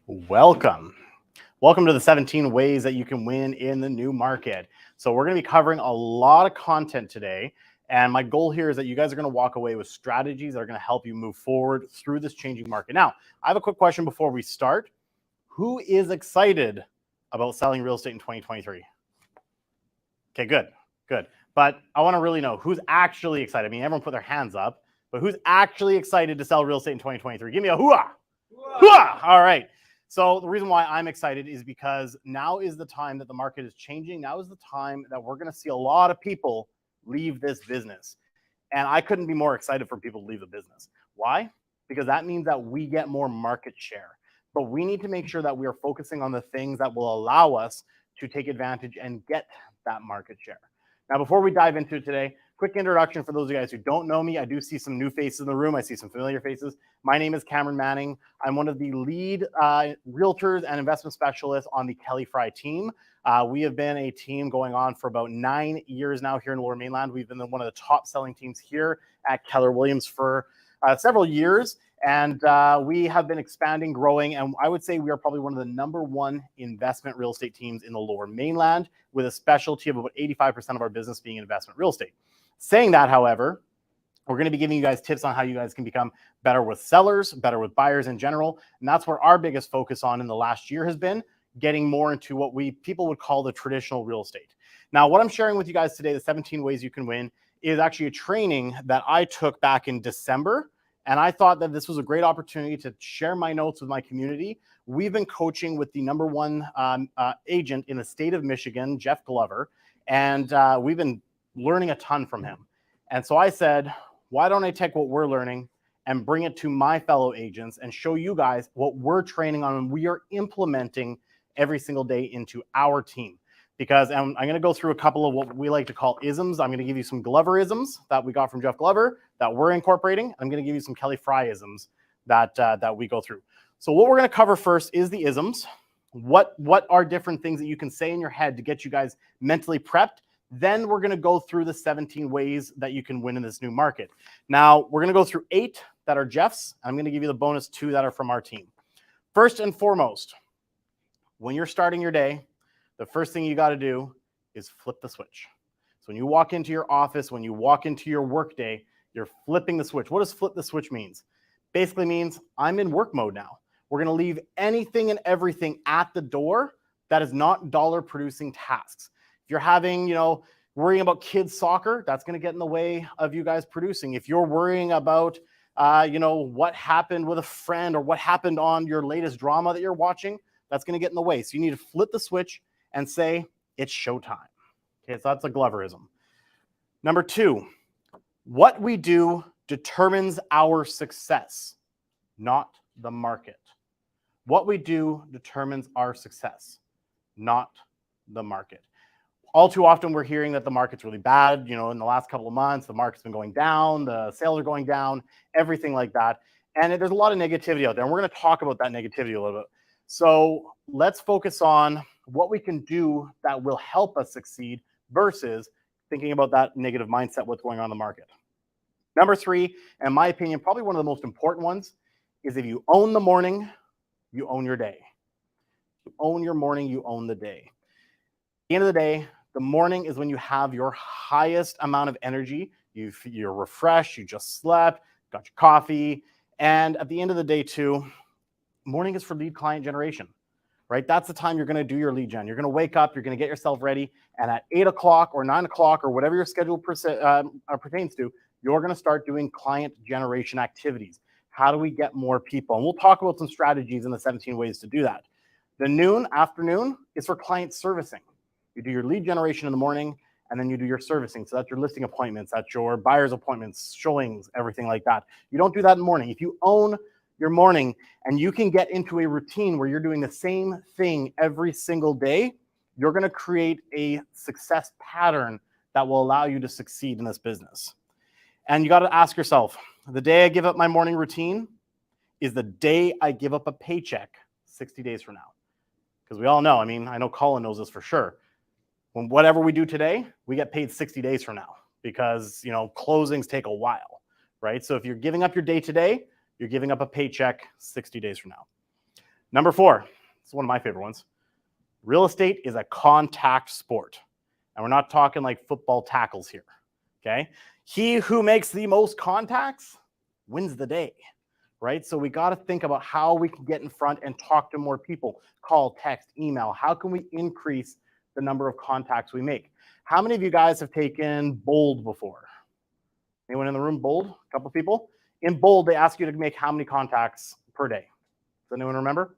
Welcome. Welcome to the 17 ways that you can win in the new market. So we're going to be covering a lot of content today. And my goal here is that you guys are going to walk away with strategies that are going to help you move forward through this changing market. Now, I have a quick question before we start. Who is excited about selling real estate in 2023? Okay, good. But I want to really know who's actually excited. I mean, everyone put their hands up, but who's actually excited to sell real estate in 2023? Give me a hooah. Hooah! All right. So the reason why I'm excited is because now is the time that the market is changing. Now is the time that we're going to see a lot of people leave this business. And I couldn't be more excited for people to leave the business. Why? Because that means that we get more market share. But we need to make sure that we are focusing on the things that will allow us to take advantage and get that market share. Now, before we dive into it today, quick introduction for those of you guys who don't know me. I do see some new faces in the room. I see some familiar faces. My name is Cameron Manning. I'm one of the lead realtors and investment specialists on the Kelly Fry team. We have been a team going on for about 9 years now here in Lower Mainland. We've been one of the top selling teams here at Keller Williams for several years. And we have been expanding, growing, and I would say we are probably one of the #1 investment real estate teams in the Lower Mainland, with a specialty of about 85% of our business being investment real estate. Saying that, however, we're going to be giving you guys tips on how you guys can become better with sellers, better with buyers in general, and that's where our biggest focus on in the last year has been, getting more into what people would call the traditional real estate. Now, what I'm sharing with you guys today, the 17 ways you can win, is actually a training that I took back in December. And I thought that this was a great opportunity to share my notes with my community. We've been coaching with the #1 agent in the state of Michigan, Jeff Glover, and we've been learning a ton from him. And so I said, why don't I take what we're learning and bring it to my fellow agents and show you guys what we're training on and we are implementing every single day into our team. Because I'm going to go through a couple of what we like to call isms. I'm going to give you some Glover-isms that we got from Jeff Glover that we're incorporating. I'm going to give you some Kelly Fry-isms that we go through. So what we're going to cover first is the isms. What are different things that you can say in your head to get you guys mentally prepped? Then we're going to go through the 17 ways that you can win in this new market. Now, we're going to go through 8 that are Jeff's. I'm going to give you the bonus 2 that are from our team. First and foremost, when you're starting your day, the first thing you got to do is flip the switch. So when you walk into your office, when you walk into your work day, you're flipping the switch. What does flip the switch means? Basically means I'm in work mode now. We're going to leave anything and everything at the door that is not dollar producing tasks. If you're having, worrying about kids soccer, that's going to get in the way of you guys producing. If you're worrying about, what happened with a friend or what happened on your latest drama that you're watching, that's going to get in the way. So you need to flip the switch and say, it's showtime. Okay, so that's a Gloverism. Number 2, what we do determines our success, not the market. What we do determines our success, not the market. All too often, we're hearing that the market's really bad. In the last couple of months, the market's been going down, the sales are going down, everything like that. And there's a lot of negativity out there. And we're going to talk about that negativity a little bit. So let's focus on what we can do that will help us succeed versus thinking about that negative mindset, what's going on in the market. Number 3, in my opinion, probably one of the most important ones, is if you own the morning, you own your day. You own your morning, you own the day. At the end of the day, the morning is when you have your highest amount of energy. You're refreshed, you just slept, got your coffee. And at the end of the day too, morning is for lead client generation, right? That's the time you're going to do your lead gen. You're going to wake up, you're going to get yourself ready, and at 8 o'clock or 9 o'clock or whatever your schedule pertains to, you're going to start doing client generation activities. How do we get more people? And we'll talk about some strategies in the 17 ways to do that. The afternoon is for client servicing. You do your lead generation in the morning, and then you do your servicing. So that's your listing appointments, that's your buyer's appointments, showings, everything like that. You don't do that in the morning. If you own your morning and you can get into a routine where you're doing the same thing every single day, you're going to create a success pattern that will allow you to succeed in this business. And you got to ask yourself, the day I give up my morning routine is the day I give up a paycheck 60 days from now. Because we all know, I know Colin knows this for sure. When whatever we do today, we get paid 60 days from now because, closings take a while, right? So if you're giving up your day today, you're giving up a paycheck 60 days from now. Number 4, it's one of my favorite ones. Real estate is a contact sport. And we're not talking like football tackles here, okay? He who makes the most contacts wins the day, right? So we got to think about how we can get in front and talk to more people. Call, text, email. How can we increase the number of contacts we make? How many of you guys have taken Bold before? Anyone in the room, Bold? A couple people? In Bold, they ask you to make how many contacts per day? Does anyone remember?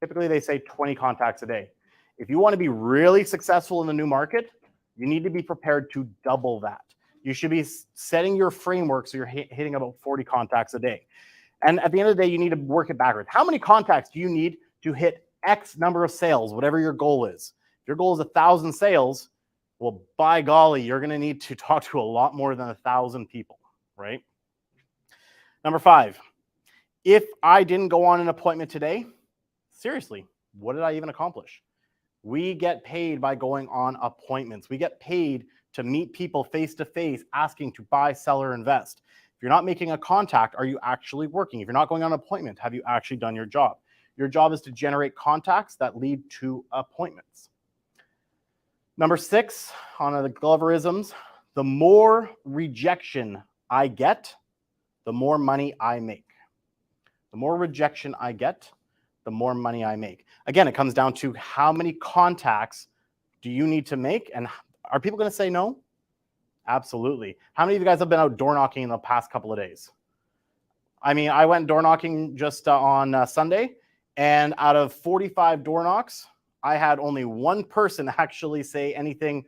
Typically, they say 20 contacts a day. If you want to be really successful in the new market, you need to be prepared to double that. You should be setting your framework so you're hitting about 40 contacts a day. And at the end of the day, you need to work it backwards. How many contacts do you need to hit X number of sales, whatever your goal is? If your goal is 1,000 sales, well, by golly, you're going to need to talk to a lot more than 1,000 people, right? Number 5, if I didn't go on an appointment today, seriously, what did I even accomplish? We get paid by going on appointments. We get paid to meet people face to face, asking to buy, sell, or invest. If you're not making a contact, are you actually working? If you're not going on an appointment, have you actually done your job? Your job is to generate contacts that lead to appointments. Number 6 on the Gloverisms, the more rejection I get, the more money I make. The more rejection I get, the more money I make. Again, it comes down to how many contacts do you need to make, and are people going to say no? Absolutely. How many of you guys have been out door knocking in the past couple of days? I mean, I went door knocking just on Sunday, and out of 45 door knocks, I had only one person actually say anything.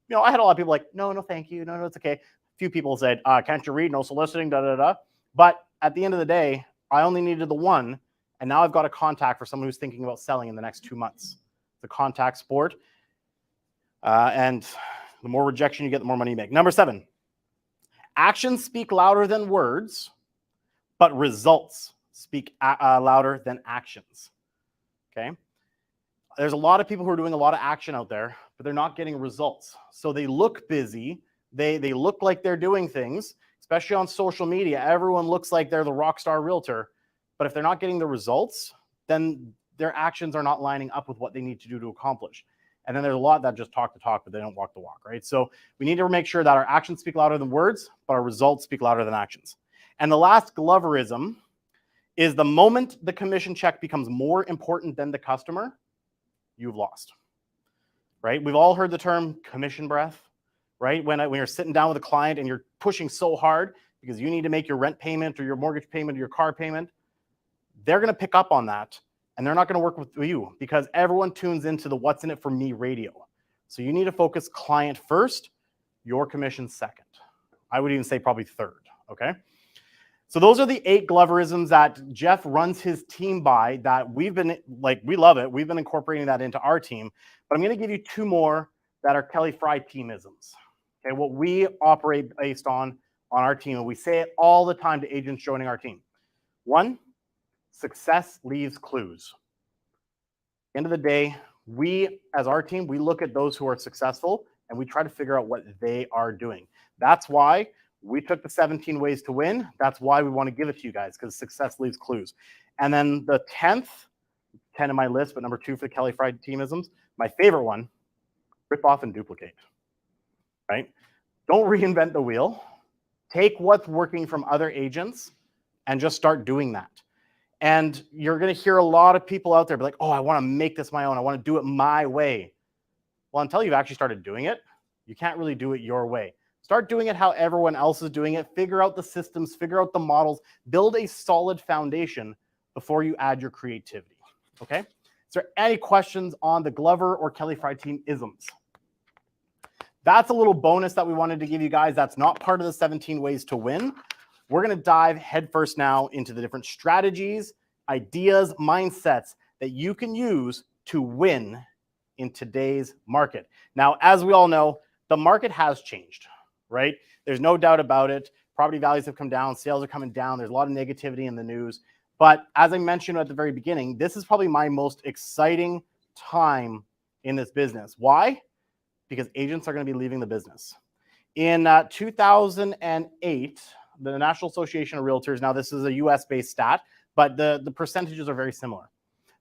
You know, I had a lot of people like, no, thank you. No, it's okay. A few people said, can't you read? No soliciting, da. But at the end of the day, I only needed the one, and now I've got a contact for someone who's thinking about selling in the next 2 months. It's a contact sport. And the more rejection you get, the more money you make. Number 7, actions speak louder than words, but results speak louder than actions, okay? There's a lot of people who are doing a lot of action out there, but they're not getting results. So they look busy. They look like they're doing things, especially on social media. Everyone looks like they're the rock star realtor, but if they're not getting the results, then their actions are not lining up with what they need to do to accomplish. And then there's a lot that just talk the talk, but they don't walk the walk, right? So we need to make sure that our actions speak louder than words, but our results speak louder than actions. And the last Gloverism is the moment the commission check becomes more important than the customer, you've lost, right? We've all heard the term commission breath, right? When you're sitting down with a client and you're pushing so hard because you need to make your rent payment or your mortgage payment or your car payment, they're going to pick up on that. And they're not going to work with you because everyone tunes into the what's in it for me radio. So you need to focus client first, your commission second. I would even say probably third, okay? So those are the 8 Gloverisms that Jeff runs his team by that we've been, like, we love it. We've been incorporating that into our team. But I'm going to give you 2 more that are Kelly Fry teamisms, okay? What we operate based on our team, and we say it all the time to agents joining our team. 1, success leaves clues. End of the day, we, as our team, we look at those who are successful and we try to figure out what they are doing. That's why we took the 17 ways to win. That's why we want to give it to you guys, because success leaves clues. And then the 10th, 10 in my list, but number 2 for the Kelly Fried teamisms, my favorite one, rip off and duplicate, right? Don't reinvent the wheel. Take what's working from other agents and just start doing that. And you're going to hear a lot of people out there be like, oh, I want to make this my own. I want to do it my way. Well, until you've actually started doing it, you can't really do it your way. Start doing it how everyone else is doing it. Figure out the systems, figure out the models, build a solid foundation before you add your creativity, okay? Is there any questions on the Glover or Kelly Fry team isms? That's a little bonus that we wanted to give you guys. That's not part of the 17 ways to win. We're going to dive headfirst now into the different strategies, ideas, mindsets that you can use to win in today's market. Now, as we all know, the market has changed, right? There's no doubt about it. Property values have come down. Sales are coming down. There's a lot of negativity in the news. But as I mentioned at the very beginning, this is probably my most exciting time in this business. Why? Because agents are going to be leaving the business. In 2008, the National Association of Realtors, now this is a US-based stat, but the percentages are very similar.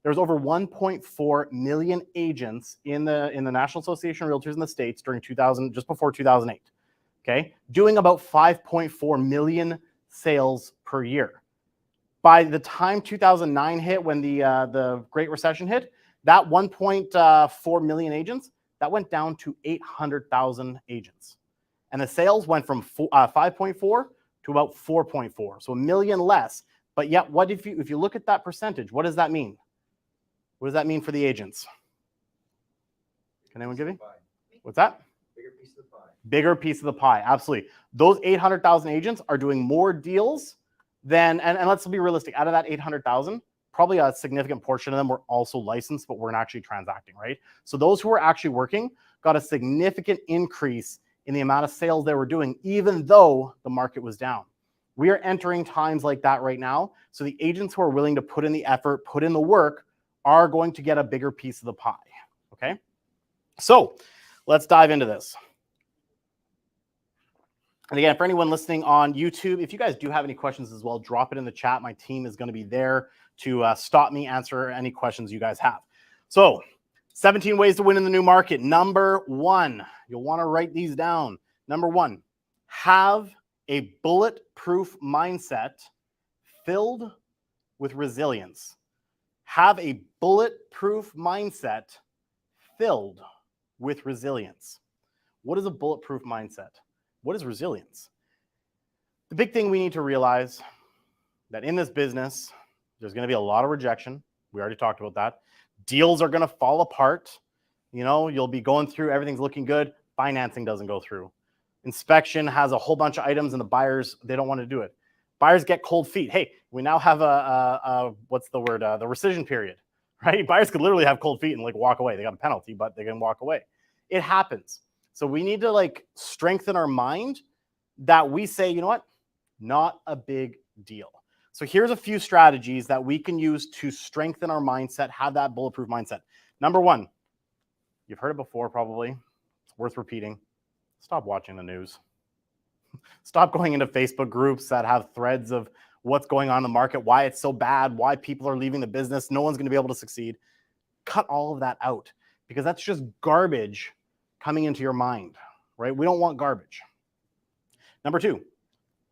There's over 1.4 million agents in the National Association of Realtors in the States during just before 2008. Okay, doing about 5.4 million sales per year. By the time 2009 hit, when the Great Recession hit, that 1.4 million agents, that went down to 800,000 agents. And the sales went from 5.4 to about 4.4, so a million less. But yet, what if you look at that percentage, what does that mean? What does that mean for the agents? Can anyone give me? What's that? Bigger piece of the pie. Bigger piece of the pie, absolutely. Those 800,000 agents are doing more deals than, and let's be realistic, out of that 800,000, probably a significant portion of them were also licensed, but weren't actually transacting, right? So those who were actually working got a significant increase in the amount of sales they were doing, even though the market was down. We are entering times like that right now. So the agents who are willing to put in the effort, put in the work, are going to get a bigger piece of the pie, okay? So let's dive into this. And again, for anyone listening on YouTube, if you guys do have any questions as well, drop it in the chat. My team is going to be there to stop me, answer any questions you guys have. So 17 ways to win in the new market. Number one, you'll want to write these down. Number one, have a bulletproof mindset filled with resilience. Have a bulletproof mindset filled with resilience. What is a bulletproof mindset? What is resilience? The big thing we need to realize that in this business, there's going to be a lot of rejection. We already talked about that. Deals are going to fall apart. You know, you'll be going through, everything's looking good. Financing doesn't go through. Inspection has a whole bunch of items and the buyers, they don't want to do it. Buyers get cold feet. Hey, we now have what's the word? The rescission period, right? Buyers could literally have cold feet and like walk away. They got a penalty, but they can walk away. It happens. So we need to like strengthen our mind that we say, you know what? Not a big deal. So here's a few strategies that we can use to strengthen our mindset, have that bulletproof mindset. Number one, you've heard it before probably. It's worth repeating. Stop watching the news. Stop going into Facebook groups that have threads of what's going on in the market, why it's so bad, why people are leaving the business, no one's going to be able to succeed. Cut all of that out because that's just garbage coming into your mind, right? We don't want garbage. Number two,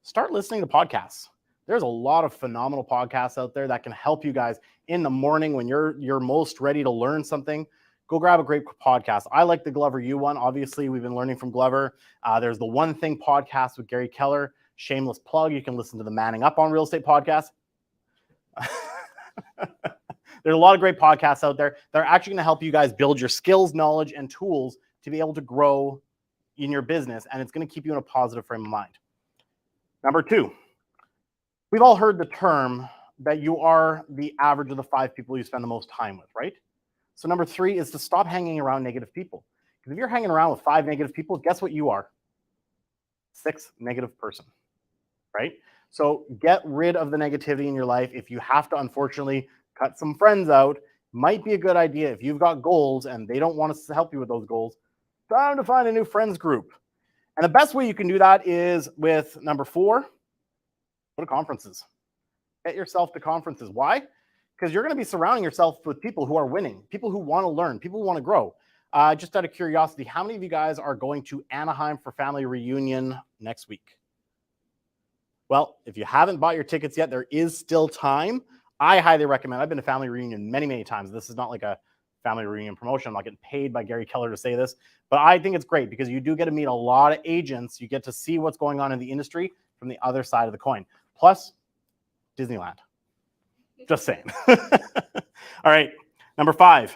start listening to podcasts. There's a lot of phenomenal podcasts out there that can help you guys in the morning when you're most ready to learn something. Go grab a great podcast. I like the Glover U one. Obviously, we've been learning from Glover. There's the One Thing podcast with Gary Keller. Shameless plug. You can listen to the Manning Up on Real Estate podcast. There's a lot of great podcasts out there that are actually going to help you guys build your skills, knowledge, and tools to be able to grow in your business. And it's going to keep you in a positive frame of mind. Number two, we've all heard the term that you are the average of the 5 people you spend the most time with, right? So number 3 is to stop hanging around negative people. Because if you're hanging around with 5 negative people, guess what you are? 6th negative person, right? So get rid of the negativity in your life. If you have to, unfortunately, cut some friends out, might be a good idea. If you've got goals and they don't want us to help you with those goals, time to find a new friends group. And the best way you can do that is with number 4, go to conferences. Get yourself to conferences. Why? Because you're going to be surrounding yourself with people who are winning, people who want to learn, people who want to grow. Just out of curiosity, how many of you guys are going to Anaheim for family reunion next week? Well, if you haven't bought your tickets yet, there is still time. I highly recommend. I've been to family reunion many, many times. This is not like a family reunion promotion. I'm not getting paid by Gary Keller to say this, but I think it's great because you do get to meet a lot of agents. You get to see what's going on in the industry from the other side of the coin. Plus, Disneyland. Just saying. All right. Number 5.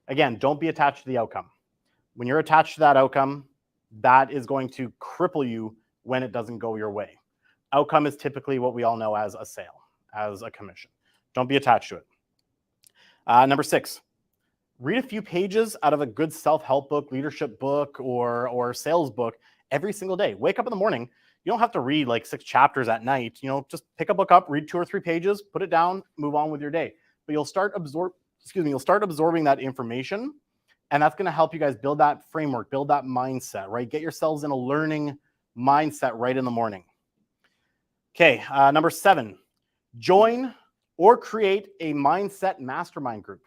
Again, don't be attached to the outcome. When you're attached to that outcome, that is going to cripple you when it doesn't go your way. Outcome is typically what we all know as a sale, as a commission. Don't be attached to it. Number 6, read a few pages out of a good self-help book, leadership book, or sales book every single day. Wake up in the morning. You don't have to read like 6 chapters at night. You know, just pick a book up, read 2 or 3 pages, put it down, move on with your day. But you'll start absorbing that information, and that's going to help you guys build that framework, build that mindset, right? Get yourselves in a learning mindset right in the morning. Okay, number 7, join or create a mindset mastermind group.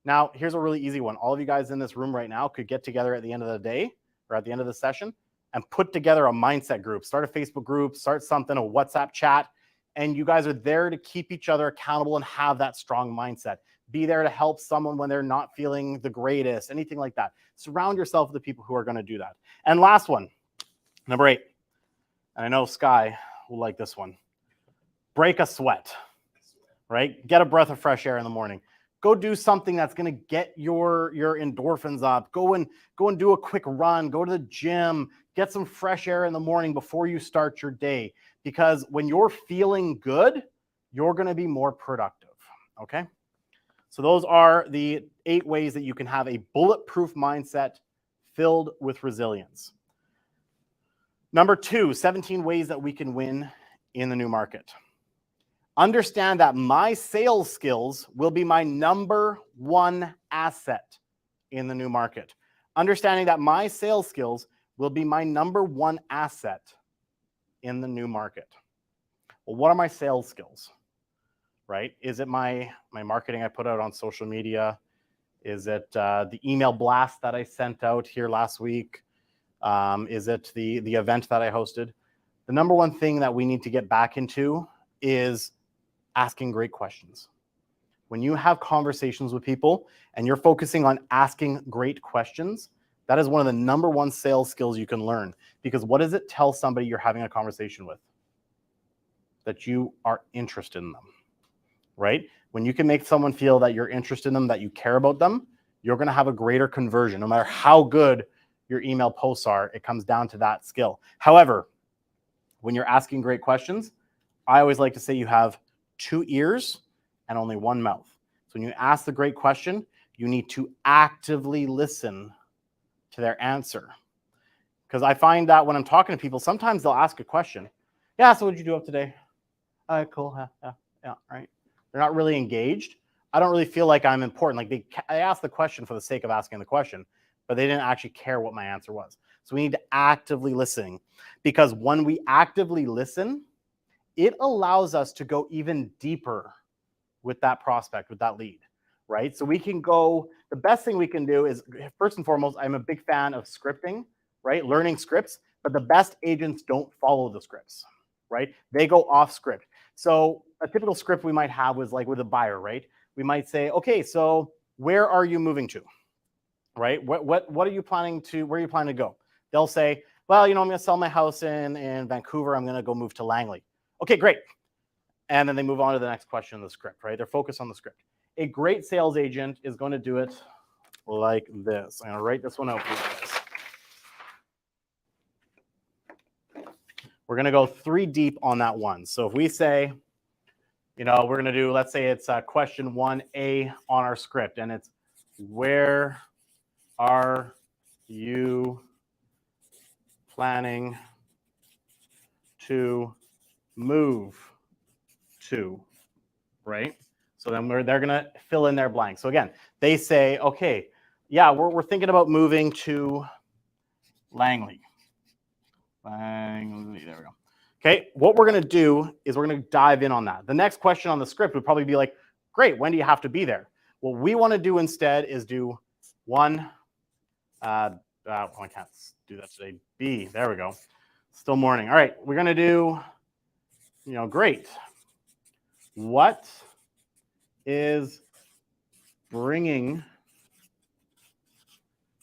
Now, here's a really easy one. All of you guys in this room right now could get together at the end of the day or at the end of the session and put together a mindset group. Start a Facebook group, start something, a WhatsApp chat, and you guys are there to keep each other accountable and have that strong mindset. Be there to help someone when they're not feeling the greatest, anything like that. Surround yourself with the people who are going to do that. And last one, number 8. And I know Sky will like this one. Break a sweat, right? Get a breath of fresh air in the morning. Go do something that's going to get your endorphins up. Go and do a quick run. Go to the gym. Get some fresh air in the morning before you start your day. Because when you're feeling good, you're going to be more productive. Okay? So those are the 8 ways that you can have a bulletproof mindset filled with resilience. Number 2, 17 ways that we can win in the new market. Understand that my sales skills will be my number 1 asset in the new market. Understanding that my sales skills will be my number 1 asset in the new market. Well, what are my sales skills, right? Is it my marketing I put out on social media? Is it the email blast that I sent out here last week? Is it the event that I hosted? The number 1 thing that we need to get back into is asking great questions. When you have conversations with people and you're focusing on asking great questions, that is one of the number 1 sales skills you can learn. Because what does it tell somebody you're having a conversation with? That you are interested in them, right? When you can make someone feel that you're interested in them, that you care about them, you're going to have a greater conversion. No matter how good your email posts are, it comes down to that skill. However, when you're asking great questions, I always like to say you have 2 ears and only 1 mouth. So when you ask the great question, you need to actively listen to their answer. Because I find that when I'm talking to people, sometimes they'll ask a question. Yeah, so what did you do up today? Cool. Yeah, right. They're not really engaged. I don't really feel like I'm important. Like I asked the question for the sake of asking the question, but they didn't actually care what my answer was. So we need to actively listen, because when we actively listen, it allows us to go even deeper with that prospect, with that lead, right? So we can go, the best thing we can do is, first and foremost, I'm a big fan of scripting, right? Learning scripts, but the best agents don't follow the scripts, right? They go off script. So a typical script we might have was like with a buyer, right? We might say, okay, so where are you moving to, right? What are you planning to, where are you planning to go? They'll say, well, I'm going to sell my house in Vancouver. I'm going to go move to Langley. Okay, great. And then they move on to the next question in the script, right? They're focused on the script. A great sales agent is going to do it like this. I'm going to write this one out for you guys. We're going to go 3 deep on that one. So if we say, we're going to do, let's say it's question 1A on our script, and it's, where are you planning to move to, right? So then they're going to fill in their blank. So again, they say, okay, yeah, we're thinking about moving to Langley. Langley, there we go. Okay, what we're going to do is we're going to dive in on that. The next question on the script would probably be like, great, when do you have to be there? What we want to do instead is do one, I can't do that today, B, there we go. Still morning. All right, we're going to do, great. What is bringing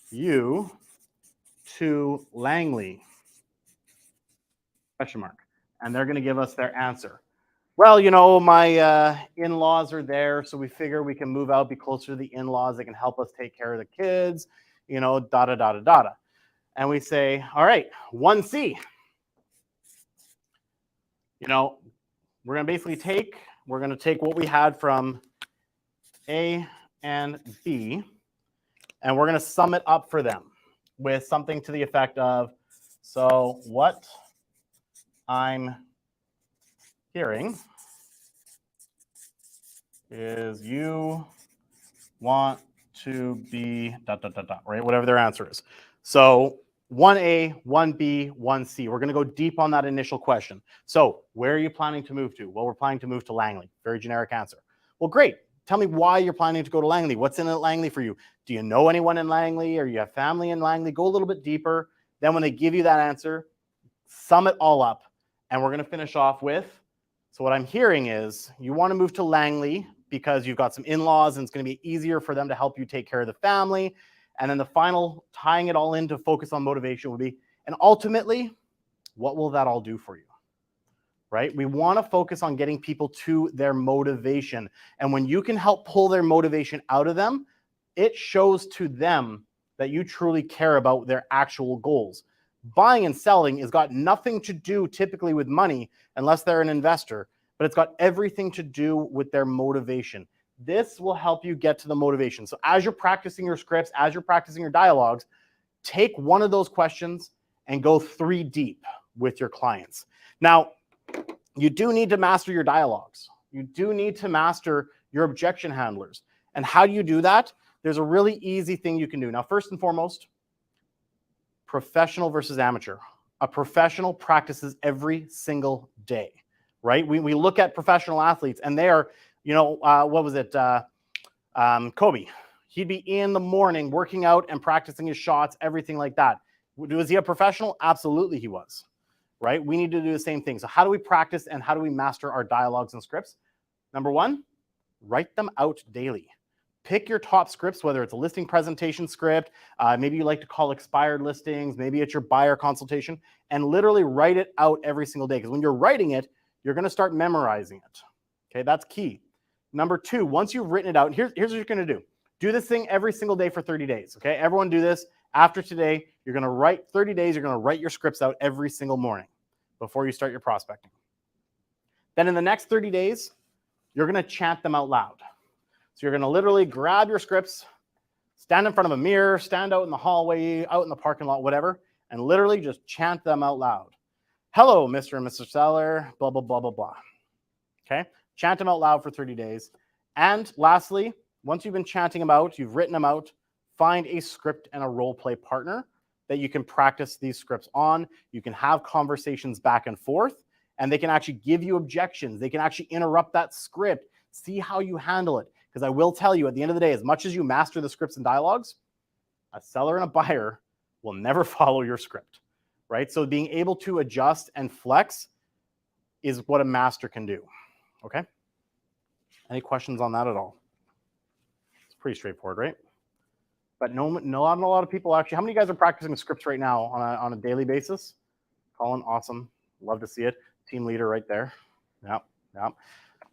you to Langley? Question mark. And they're going to give us their answer. Well, my in-laws are there, so we figure we can move out, be closer to the in-laws. They can help us take care of the kids, da-da-da-da-da. And we say, all right, 1C. We're going to basically take what we had from A and B, and we're going to sum it up for them with something to the effect of, so what I'm hearing is you want to be ... right? Whatever their answer is. So 1A, 1B, 1C. We're going to go deep on that initial question. So where are you planning to move to? Well, we're planning to move to Langley. Very generic answer. Well, great. Tell me why you're planning to go to Langley. What's in Langley for you? Do you know anyone in Langley, or you have family in Langley? Go a little bit deeper. Then when they give you that answer, sum it all up. And we're going to finish off with, so what I'm hearing is you want to move to Langley because you've got some in-laws and it's going to be easier for them to help you take care of the family. And then the final, tying it all in to focus on motivation would be, and ultimately, what will that all do for you? Right? We want to focus on getting people to their motivation. And when you can help pull their motivation out of them, it shows to them that you truly care about their actual goals. Buying and selling has got nothing to do typically with money unless they're an investor, but it's got everything to do with their motivation. This will help you get to the motivation. So as you're practicing your scripts, as you're practicing your dialogues, take one of those questions and go 3 deep with your clients. Now, you do need to master your dialogues. You do need to master your objection handlers. And how do you do that? There's a really easy thing you can do. Now, first and foremost, professional versus amateur. A professional practices every single day, right? We look at professional athletes and they are, what was it? Kobe. He'd be in the morning working out and practicing his shots, everything like that. Was he a professional? Absolutely he was, right? We need to do the same thing. So how do we practice and how do we master our dialogues and scripts? Number 1, write them out daily. Pick your top scripts, whether it's a listing presentation script, maybe you like to call expired listings, maybe it's your buyer consultation, and literally write it out every single day. Because when you're writing it, you're going to start memorizing it. Okay, that's key. Number 2, once you've written it out, here's what you're going to do. Do this thing every single day for 30 days. Okay, everyone do this. After today, you're going to write 30 days. You're going to write your scripts out every single morning before you start your prospecting. Then in the next 30 days, you're going to chant them out loud. So you're going to literally grab your scripts, stand in front of a mirror, stand out in the hallway, out in the parking lot, whatever, and literally just chant them out loud. Hello, Mr. and Mrs. Seller, blah, blah, blah, blah, blah. Okay? Chant them out loud for 30 days. And lastly, once you've been chanting them out, you've written them out, find a script and a role play partner that you can practice these scripts on. You can have conversations back and forth, and they can actually give you objections. They can actually interrupt that script. See how you handle it. Because I will tell you, at the end of the day, as much as you master the scripts and dialogues, a seller and a buyer will never follow your script, right? So being able to adjust and flex is what a master can do, okay? Any questions on that at all? It's pretty straightforward, right? But not a lot of people actually. How many of you guys are practicing scripts right now on a daily basis? Colin, awesome. Love to see it. Team leader right there. Yep.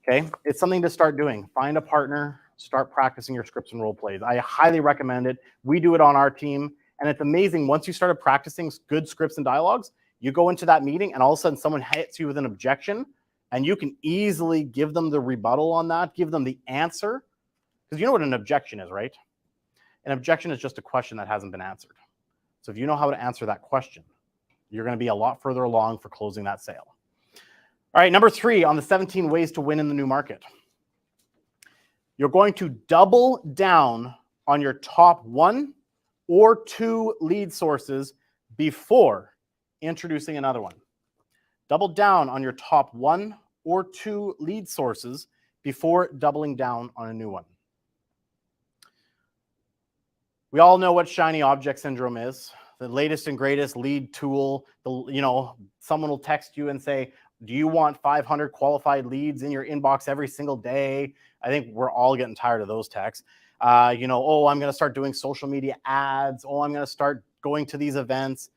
Okay, it's something to start doing. Find a partner, start practicing your scripts and role plays. I highly recommend it. We do it on our team, and it's amazing. Once you started practicing good scripts and dialogues, you go into that meeting, and all of a sudden someone hits you with an objection, and you can easily give them the rebuttal on that, give them the answer, because you know what an objection is, right? An objection is just a question that hasn't been answered. So if you know how to answer that question, you're going to be a lot further along for closing that sale. All right, number 3 on the 17 ways to win in the new market. You're going to double down on your top 1 or 2 lead sources before introducing another one. Double down on your top 1 or 2 lead sources before doubling down on a new one. We all know what shiny object syndrome is. The latest and greatest lead tool. Someone will text you and say, do you want 500 qualified leads in your inbox every single day? I think we're all getting tired of those texts. Oh, I'm going to start doing social media ads. Oh, I'm going to start going to these events.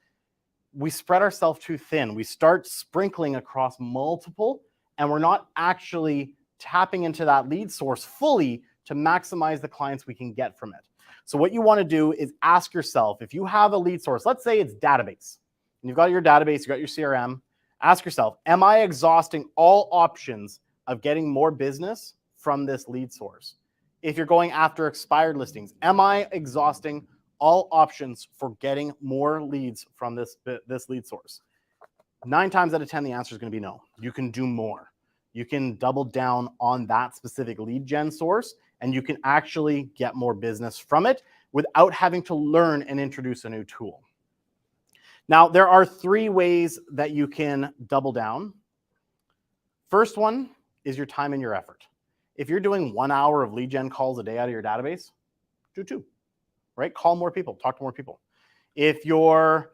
We spread ourselves too thin. We start sprinkling across multiple, and we're not actually tapping into that lead source fully to maximize the clients we can get from it. So what you want to do is ask yourself, if you have a lead source, let's say it's database, and you've got your database, you've got your CRM, ask yourself, am I exhausting all options of getting more business from this lead source? If you're going after expired listings, am I exhausting all options for getting more leads from this lead source? 9 times out of 10, the answer is going to be no. You can do more. You can double down on that specific lead gen source, and you can actually get more business from it without having to learn and introduce a new tool. Now, there are 3 ways that you can double down. First one is your time and your effort. If you're doing 1 hour of lead gen calls a day out of your database, do 2, right? Call more people, talk to more people. If you're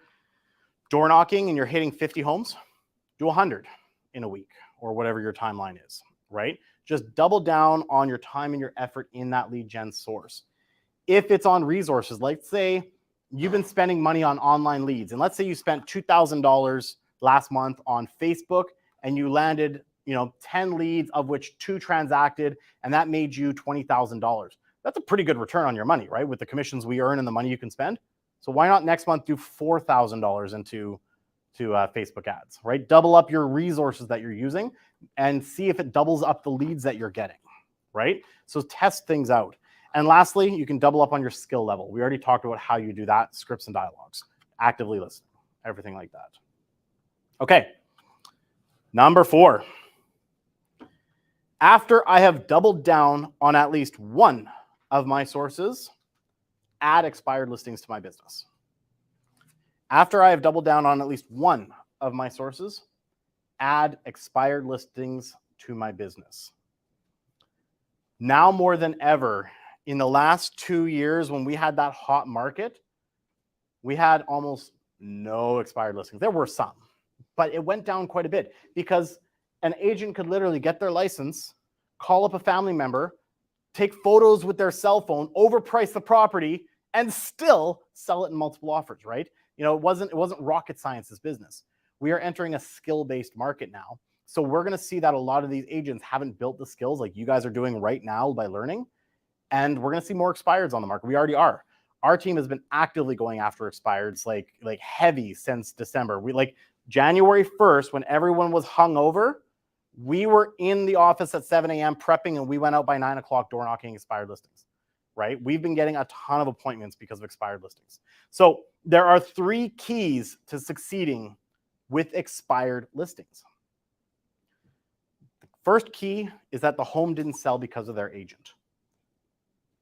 door knocking and you're hitting 50 homes, do 100 in a week or whatever your timeline is, right? Just double down on your time and your effort in that lead gen source. If it's on resources, let's say you've been spending money on online leads, and let's say you spent $2,000 last month on Facebook and you landed 10 leads, of which 2 transacted, and that made you $20,000. That's a pretty good return on your money, right? With the commissions we earn and the money you can spend. So why not next month do $4,000 into Facebook ads, right? Double up your resources that you're using and see if it doubles up the leads that you're getting, right? So test things out. And lastly, you can double up on your skill level. We already talked about how you do that, scripts and dialogues, actively listening, everything like that. Okay, number 4. After I have doubled down on at least one of my sources, add expired listings to my business. After I have doubled down on at least one of my sources, add expired listings to my business. Now more than ever, in the last 2 years when we had that hot market, we had almost no expired listings. There were some, but it went down quite a bit because an agent could literally get their license, call up a family member, take photos with their cell phone, overprice the property, and still sell it in multiple offers, right? It wasn't rocket science, this business. We are entering a skill-based market now. So we're going to see that a lot of these agents haven't built the skills like you guys are doing right now by learning. And we're going to see more expireds on the market. We already are. Our team has been actively going after expireds like heavy since December. We January 1st, when everyone was hungover, we were in the office at 7 a.m. prepping, and we went out by 9 o'clock door knocking expired listings, right? We've been getting a ton of appointments because of expired listings. So there are 3 keys to succeeding with expired listings. The first key is that the home didn't sell because of their agent.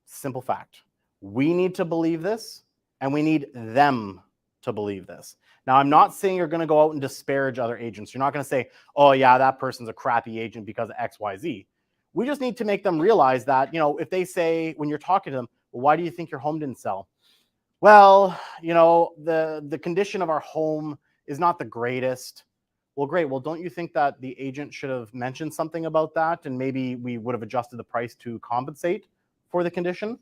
Simple fact. We need to believe this, and we need them to believe this. Now, I'm not saying you're going to go out and disparage other agents. You're not going to say, oh, yeah, that person's a crappy agent because of X, Y, Z. We just need to make them realize that, if they say, when you're talking to them, well, why do you think your home didn't sell? Well, the condition of our home is not the greatest. Well, great. Well, don't you think that the agent should have mentioned something about that, and maybe we would have adjusted the price to compensate for the condition,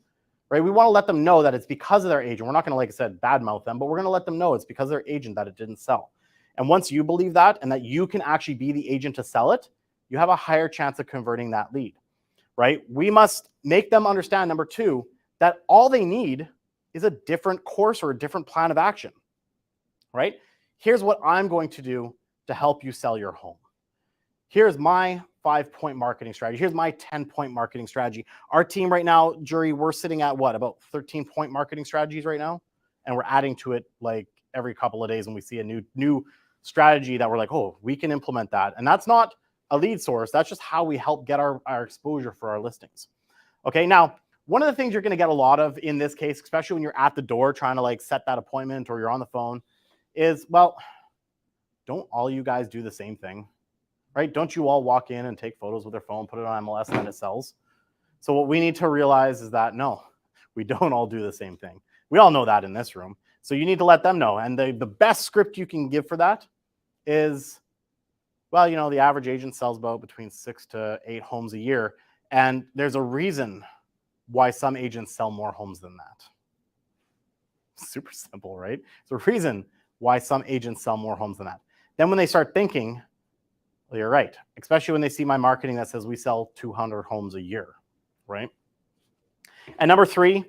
right? We want to let them know that it's because of their agent. We're not going to, like I said, badmouth them, but we're going to let them know it's because of their agent that it didn't sell. And once you believe that and that you can actually be the agent to sell it, you have a higher chance of converting that lead, right? We must make them understand, number 2, that all they need is a different course or a different plan of action, right? Here's what I'm going to do to help you sell your home. Here's my 5-point marketing strategy. Here's my 10-point marketing strategy. Our team right now, Jury, we're sitting at what, about 13-point marketing strategies right now? And we're adding to it like every couple of days when we see a new strategy that we're like, oh, we can implement that. And that's not a lead source. That's just how we help get our exposure for our listings. Okay, now, one of the things you're going to get a lot of in this case, especially when you're at the door trying to set that appointment or you're on the phone, is, well, don't all you guys do the same thing? Right? Don't you all walk in and take photos with their phone, put it on MLS, and then it sells? So what we need to realize is that, no, we don't all do the same thing. We all know that in this room. So you need to let them know. And the best script you can give for that is, well, the average agent sells about between 6 to 8 homes a year. And there's a reason why some agents sell more homes than that. Super simple, right? There's a reason why some agents sell more homes than that. Then when they start thinking, well, you're right, especially when they see my marketing that says we sell 200 homes a year, right? And number 3,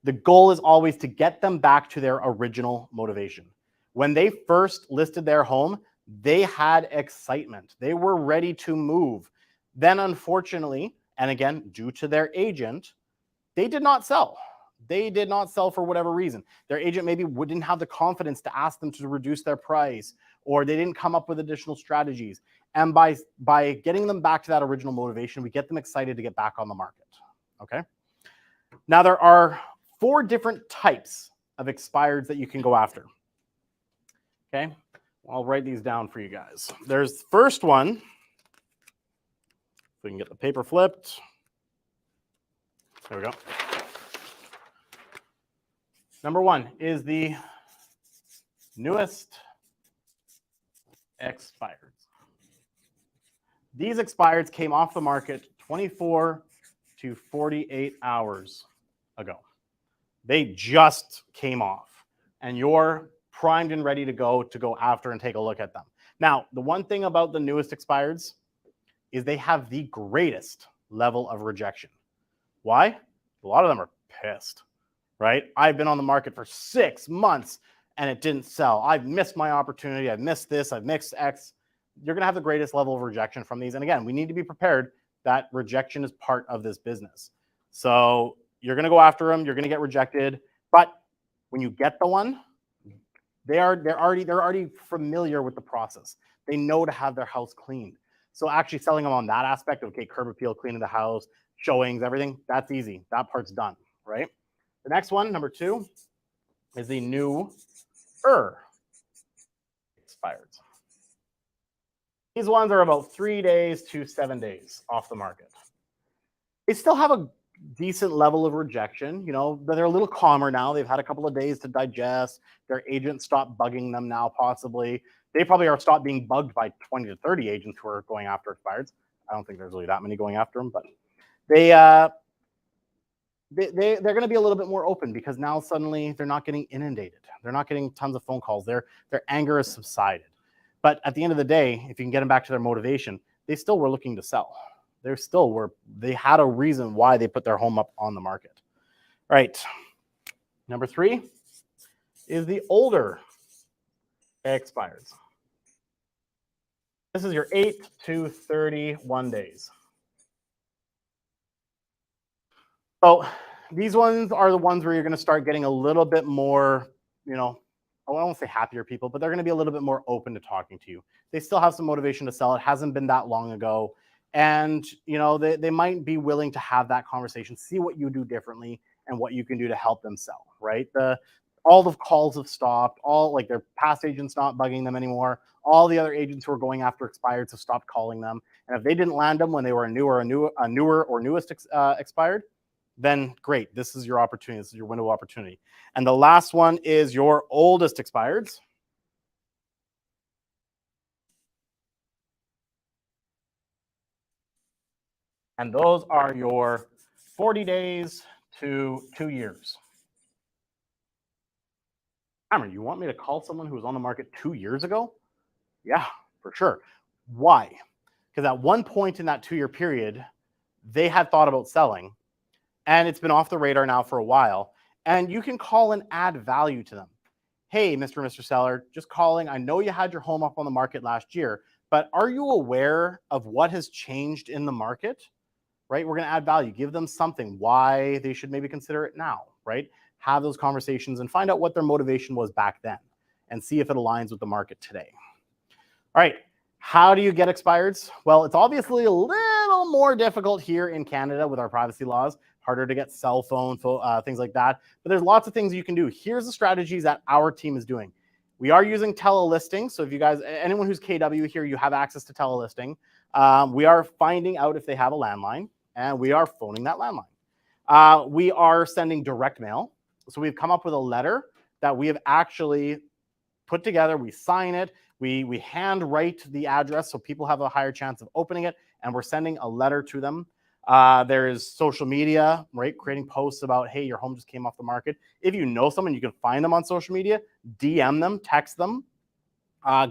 the goal is always to get them back to their original motivation. When they first listed their home, they had excitement. They were ready to move. Then unfortunately, and again, due to their agent, they did not sell. They did not sell for whatever reason. Their agent maybe didn't have the confidence to ask them to reduce their price, or they didn't come up with additional strategies. And by getting them back to that original motivation, we get them excited to get back on the market, okay? Now, there are 4 different types of expireds that you can go after. Okay, I'll write these down for you guys. There's the first one. If we can get the paper flipped. There we go. Number one is the newest expireds. These expireds came off the market 24 to 48 hours ago. They just came off, and you're primed and ready to go after and take a look at them. Now, the one thing about the newest expireds is they have the greatest level of rejection. Why? A lot of them are pissed, right? I've been on the market for 6 months and it didn't sell. I've missed my opportunity. I've missed this. I've missed X. You're going to have the greatest level of rejection from these. And again, we need to be prepared that rejection is part of this business. So you're going to go after them. You're going to get rejected. But when you get the one, they're already familiar with the process. They know to have their house cleaned. So actually selling them on that aspect of, okay, curb appeal, cleaning the house, showings, everything, that's easy. That part's done, right? The next one, number two, is the new expired. These ones are about 3 days to 7 days off the market. They still have a decent level of rejection, but they're a little calmer now. They've had a couple of days to digest. Their agents stopped bugging them now, possibly. They probably are stopped being bugged by 20 to 30 agents who are going after expireds. I don't think there's really that many going after them, but they're going to be a little bit more open because now suddenly they're not getting inundated. They're not getting tons of phone calls. Their anger has subsided. But at the end of the day, if you can get them back to their motivation, they still were looking to sell. They had a reason why they put their home up on the market. All right. Number three is the older expireds. This is your 8 to 31 days. So these ones are the ones where you're going to start getting a little bit more, I won't say happier people, but they're going to be a little bit more open to talking to you. They still have some motivation to sell. It hasn't been that long ago. And, they might be willing to have that conversation, see what you do differently and what you can do to help them sell, right? All the calls have stopped. Their past agents not bugging them anymore. All the other agents who are going after expireds have stopped calling them. And if they didn't land them when they were a newer or newest expired, then great. This is your opportunity. This is your window of opportunity. And the last one is your oldest expireds. And those are your 40 days to 2 years. Cameron, you want me to call someone who was on the market 2 years ago? Yeah, for sure. Why? Because at one point in that 2-year period, they had thought about selling, and it's been off the radar now for a while. And you can call and add value to them. Hey, Mr. Seller, just calling. I know you had your home up on the market last year, but are you aware of what has changed in the market? Right? We're going to add value, give them something, why they should maybe consider it now, right? Have those conversations and find out what their motivation was back then and see if it aligns with the market today. All right. How do you get expireds? Well, it's obviously a little more difficult here in Canada with our privacy laws, harder to get cell phone, things like that. But there's lots of things you can do. Here's the strategies that our team is doing. We are using telelisting. So if you guys, anyone who's KW here, you have access to telelisting. We are finding out if they have a landline, and we are phoning that landline. We are sending direct mail. So we've come up with a letter that we have actually put together. We sign it. We hand write the address so people have a higher chance of opening it, and we're sending a letter to them. There is social media, right? Creating posts about, hey, your home just came off the market. If you know someone, you can find them on social media, DM them, text them.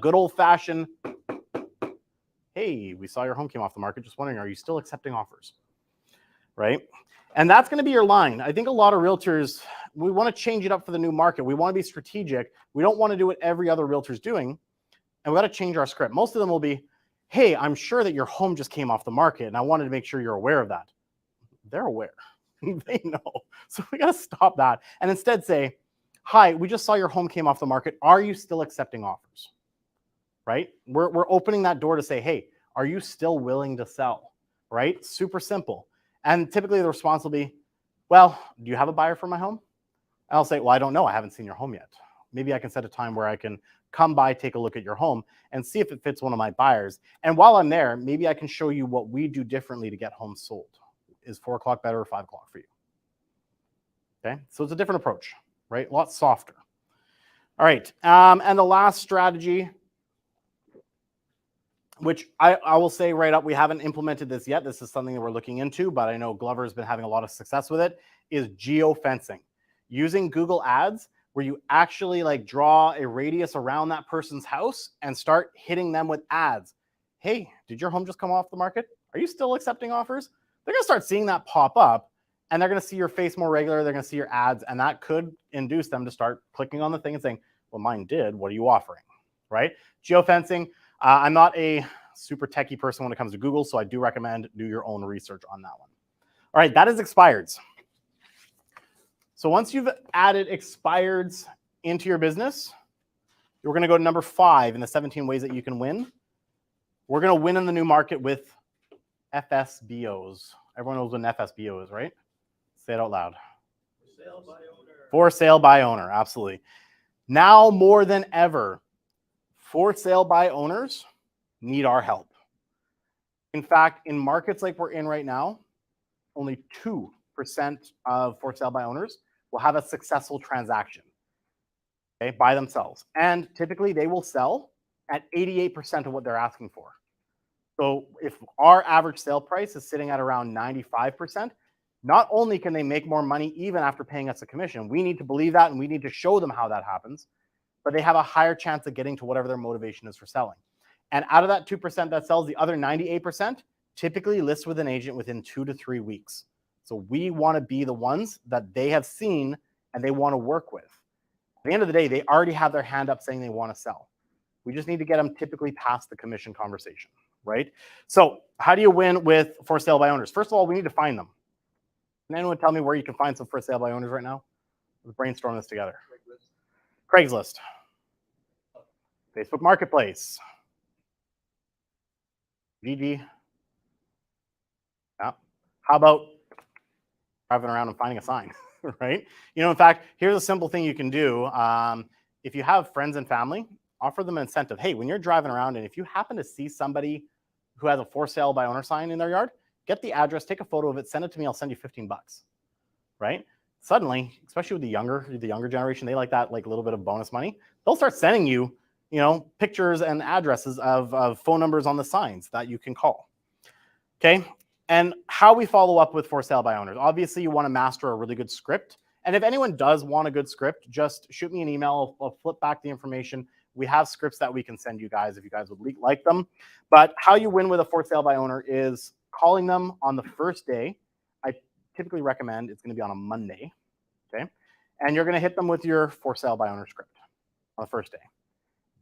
Good old-fashioned, hey, we saw your home came off the market. Just wondering, are you still accepting offers? Right? And that's going to be your line. I think a lot of realtors, we want to change it up for the new market. We want to be strategic. We don't want to do what every other realtor's doing. And we got to change our script. Most of them will be, hey, I'm sure that your home just came off the market, and I wanted to make sure you're aware of that. They're aware. They know. So we got to stop that and instead say, hi, we just saw your home came off the market. Are you still accepting offers? Right? We're opening that door to say, hey, are you still willing to sell? Right? Super simple. And typically the response will be, well, do you have a buyer for my home? And I'll say, well, I don't know. I haven't seen your home yet. Maybe I can set a time where I can come by, take a look at your home and see if it fits one of my buyers. And while I'm there, maybe I can show you what we do differently to get homes sold. Is 4 o'clock better or 5 o'clock for you? Okay, so it's a different approach, right? A lot softer. All right, and the last strategy, which I will say right up, we haven't implemented this yet. This is something that we're looking into, but I know Glover's been having a lot of success with it, is geofencing. Using Google Ads, where you actually like draw a radius around that person's house and start hitting them with ads. Hey, did your home just come off the market? Are you still accepting offers? They're gonna start seeing that pop up and they're gonna see your face more regular. They're gonna see your ads, and that could induce them to start clicking on the thing and saying, well, mine did, what are you offering, right? Geofencing. I'm not a super techie person when it comes to Google, so I do recommend do your own research on that one. All right, that is expireds. So once you've added expireds into your business, we're going to go to number 5 in the 17 ways that you can win. We're going to win in the new market with FSBOs. Everyone knows what an FSBO is, right? Say it out loud. For sale by owner. For sale by owner, absolutely. Now more than ever, for sale by owners need our help. In fact, in markets like we're in right now, only 2% of for sale by owners will have a successful transaction, okay, by themselves. And typically they will sell at 88% of what they're asking for. So if our average sale price is sitting at around 95%, not only can they make more money even after paying us a commission, we need to believe that and we need to show them how that happens, but they have a higher chance of getting to whatever their motivation is for selling. And out of that 2% that sells, the other 98% typically lists with an agent within 2 to 3 weeks. So we want to be the ones that they have seen and they want to work with. At the end of the day, they already have their hand up saying they want to sell. We just need to get them typically past the commission conversation, right? So how do you win with for sale by owners? First of all, we need to find them. Can anyone tell me where you can find some for sale by owners right now? Let's brainstorm this together. Craigslist. Facebook Marketplace. GG. Yeah. How about driving around and finding a sign, right? You know, in fact, here's a simple thing you can do. If you have friends and family, offer them an incentive. Hey, when you're driving around and if you happen to see somebody who has a for sale by owner sign in their yard, get the address, take a photo of it, send it to me, I'll send you $15, right? Suddenly, especially with the younger generation, they like that like little bit of bonus money. They'll start sending you, you know, pictures and addresses of phone numbers on the signs that you can call. Okay. And how we follow up with for sale by owners. Obviously, you want to master a really good script. And if anyone does want a good script, just shoot me an email. I'll flip back the information. We have scripts that we can send you guys if you guys would like them. But how you win with a for sale by owner is calling them on the first day. I typically recommend it's going to be on a Monday. Okay. And you're going to hit them with your for sale by owner script on the first day.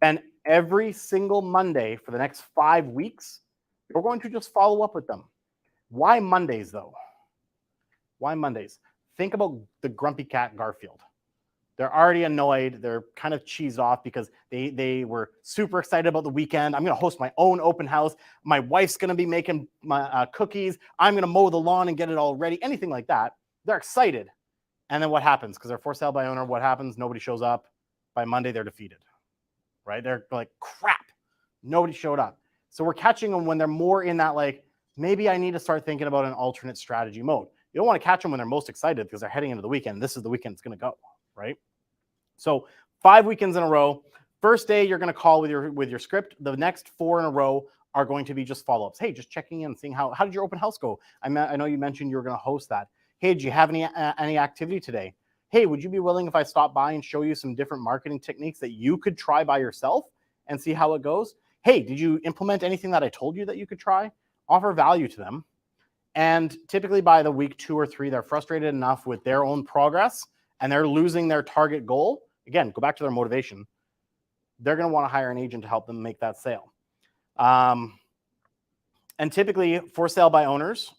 And every single Monday for the next 5 weeks, you're going to just follow up with them. Why Mondays, though? Why Mondays? Think about the grumpy cat Garfield. They're already annoyed. They're kind of cheesed off because they were super excited about the weekend. I'm going to host my own open house. My wife's going to be making my cookies. I'm going to mow the lawn and get it all ready. Anything like that. They're excited. And then what happens? Because they're for sale by owner, what happens? Nobody shows up. By Monday, they're defeated. Right? They're like, crap. Nobody showed up. So we're catching them when they're more in that like, maybe I need to start thinking about an alternate strategy mode. You don't want to catch them when they're most excited because they're heading into the weekend. This is the weekend it's going to go, right? So 5 weekends in a row. First day, you're going to call with your script. The next 4 in a row are going to be just follow-ups. Hey, just checking in, seeing how did your open house go? I know you mentioned you were going to host that. Hey, did you have any activity today? Hey, would you be willing if I stop by and show you some different marketing techniques that you could try by yourself and see how it goes? Hey, did you implement anything that I told you that you could try? Offer value to them. And typically by the week 2 or 3, they're frustrated enough with their own progress and they're losing their target goal. Again, go back to their motivation. They're going to want to hire an agent to help them make that sale. And typically for sale by owners,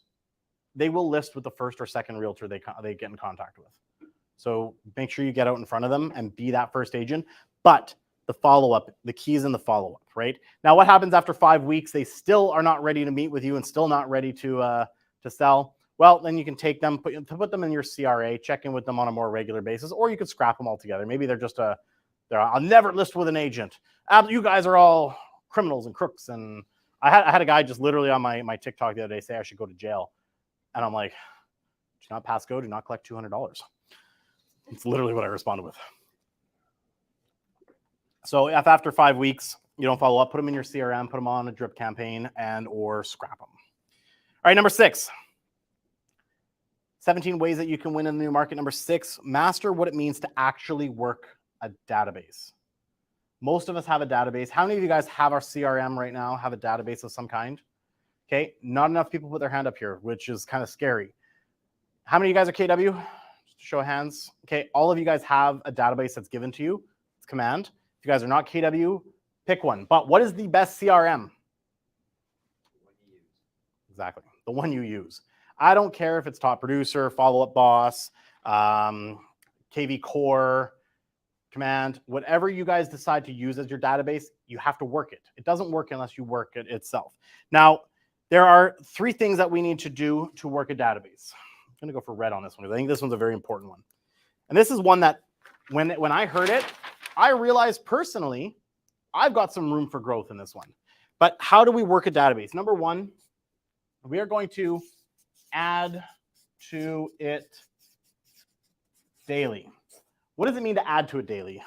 they will list with the first or second realtor they get in contact with. So make sure you get out in front of them and be that first agent. But the follow-up, the key is in the follow-up, right? Now, what happens after 5 weeks? They still are not ready to meet with you and still not ready to sell. Well, then you can take them, put them in your CRA, check in with them on a more regular basis, or you could scrap them altogether. Maybe they're just I'll never list with an agent. You guys are all criminals and crooks. And I had a guy just literally on my TikTok the other day say I should go to jail. And I'm like, do not pass go, do not collect $200. It's literally what I responded with. So if after 5 weeks you don't follow up, put them in your CRM, put them on a drip campaign, and or scrap them. All right, number 6. 17 ways that you can win in the new market. Number 6, master what it means to actually work a database. Most of us have a database. How many of you guys have our CRM right now, have a database of some kind? Okay, not enough people put their hand up here, which is kind of scary. How many of you guys are KW? Just show of hands. Okay, all of you guys have a database that's given to you. It's command. If you guys are not KW, pick one. But what is the best CRM? Exactly, the one you use. I don't care if it's Top Producer, Follow Up Boss, KV Core, Command, whatever you guys decide to use as your database, you have to work it. It doesn't work unless you work it itself. Now, there are 3 things that we need to do to work a database. I'm going to go for red on this one because I think this one's a very important one. And this is one that when I heard it, I realized personally, I've got some room for growth in this one. But how do we work a database? Number 1, we are going to add to it daily. What does it mean to add to it daily?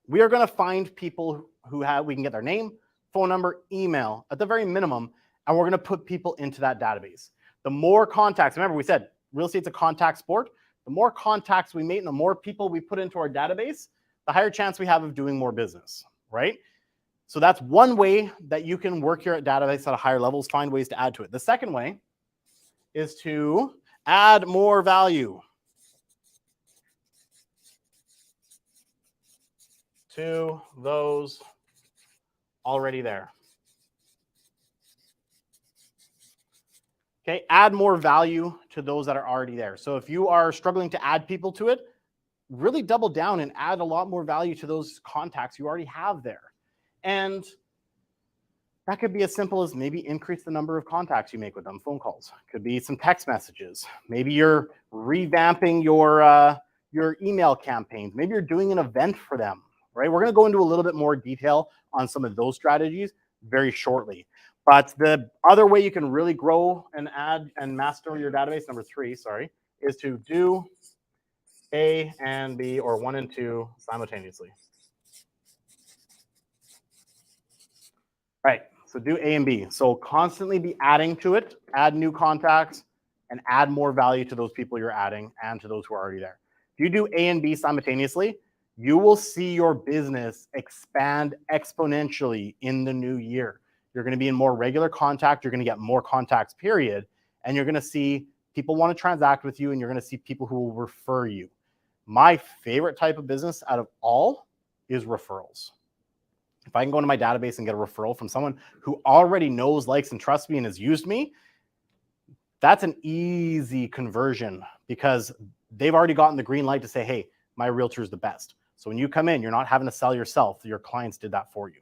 We are going to find people who we can get their name, phone number, email at the very minimum, and we're going to put people into that database. The more contacts, remember we said real estate's a contact sport. The more contacts we make and the more people we put into our database, the higher chance we have of doing more business, right? So that's one way that you can work your database at a higher level, is find ways to add to it. The second way is to add more value to those already there. Okay, add more value to those that are already there. So if you are struggling to add people to it, really double down and add a lot more value to those contacts you already have there. And that could be as simple as maybe increase the number of contacts you make with them, phone calls. Could be some text messages. Maybe you're revamping your email campaigns. Maybe you're doing an event for them, right? We're going to go into a little bit more detail on some of those strategies very shortly. But the other way you can really grow and add and master your database, number 3, sorry, is to do A and B, or 1 and 2 simultaneously. All right, so do A and B. So constantly be adding to it, add new contacts, and add more value to those people you're adding and to those who are already there. If you do A and B simultaneously, you will see your business expand exponentially in the new year. You're going to be in more regular contact. You're going to get more contacts, period. And you're going to see people want to transact with you, and you're going to see people who will refer you. My favorite type of business out of all is referrals. If I can go into my database and get a referral from someone who already knows, likes, and trusts me and has used me, that's an easy conversion because they've already gotten the green light to say, hey, my realtor is the best. So when you come in, you're not having to sell yourself. Your clients did that for you.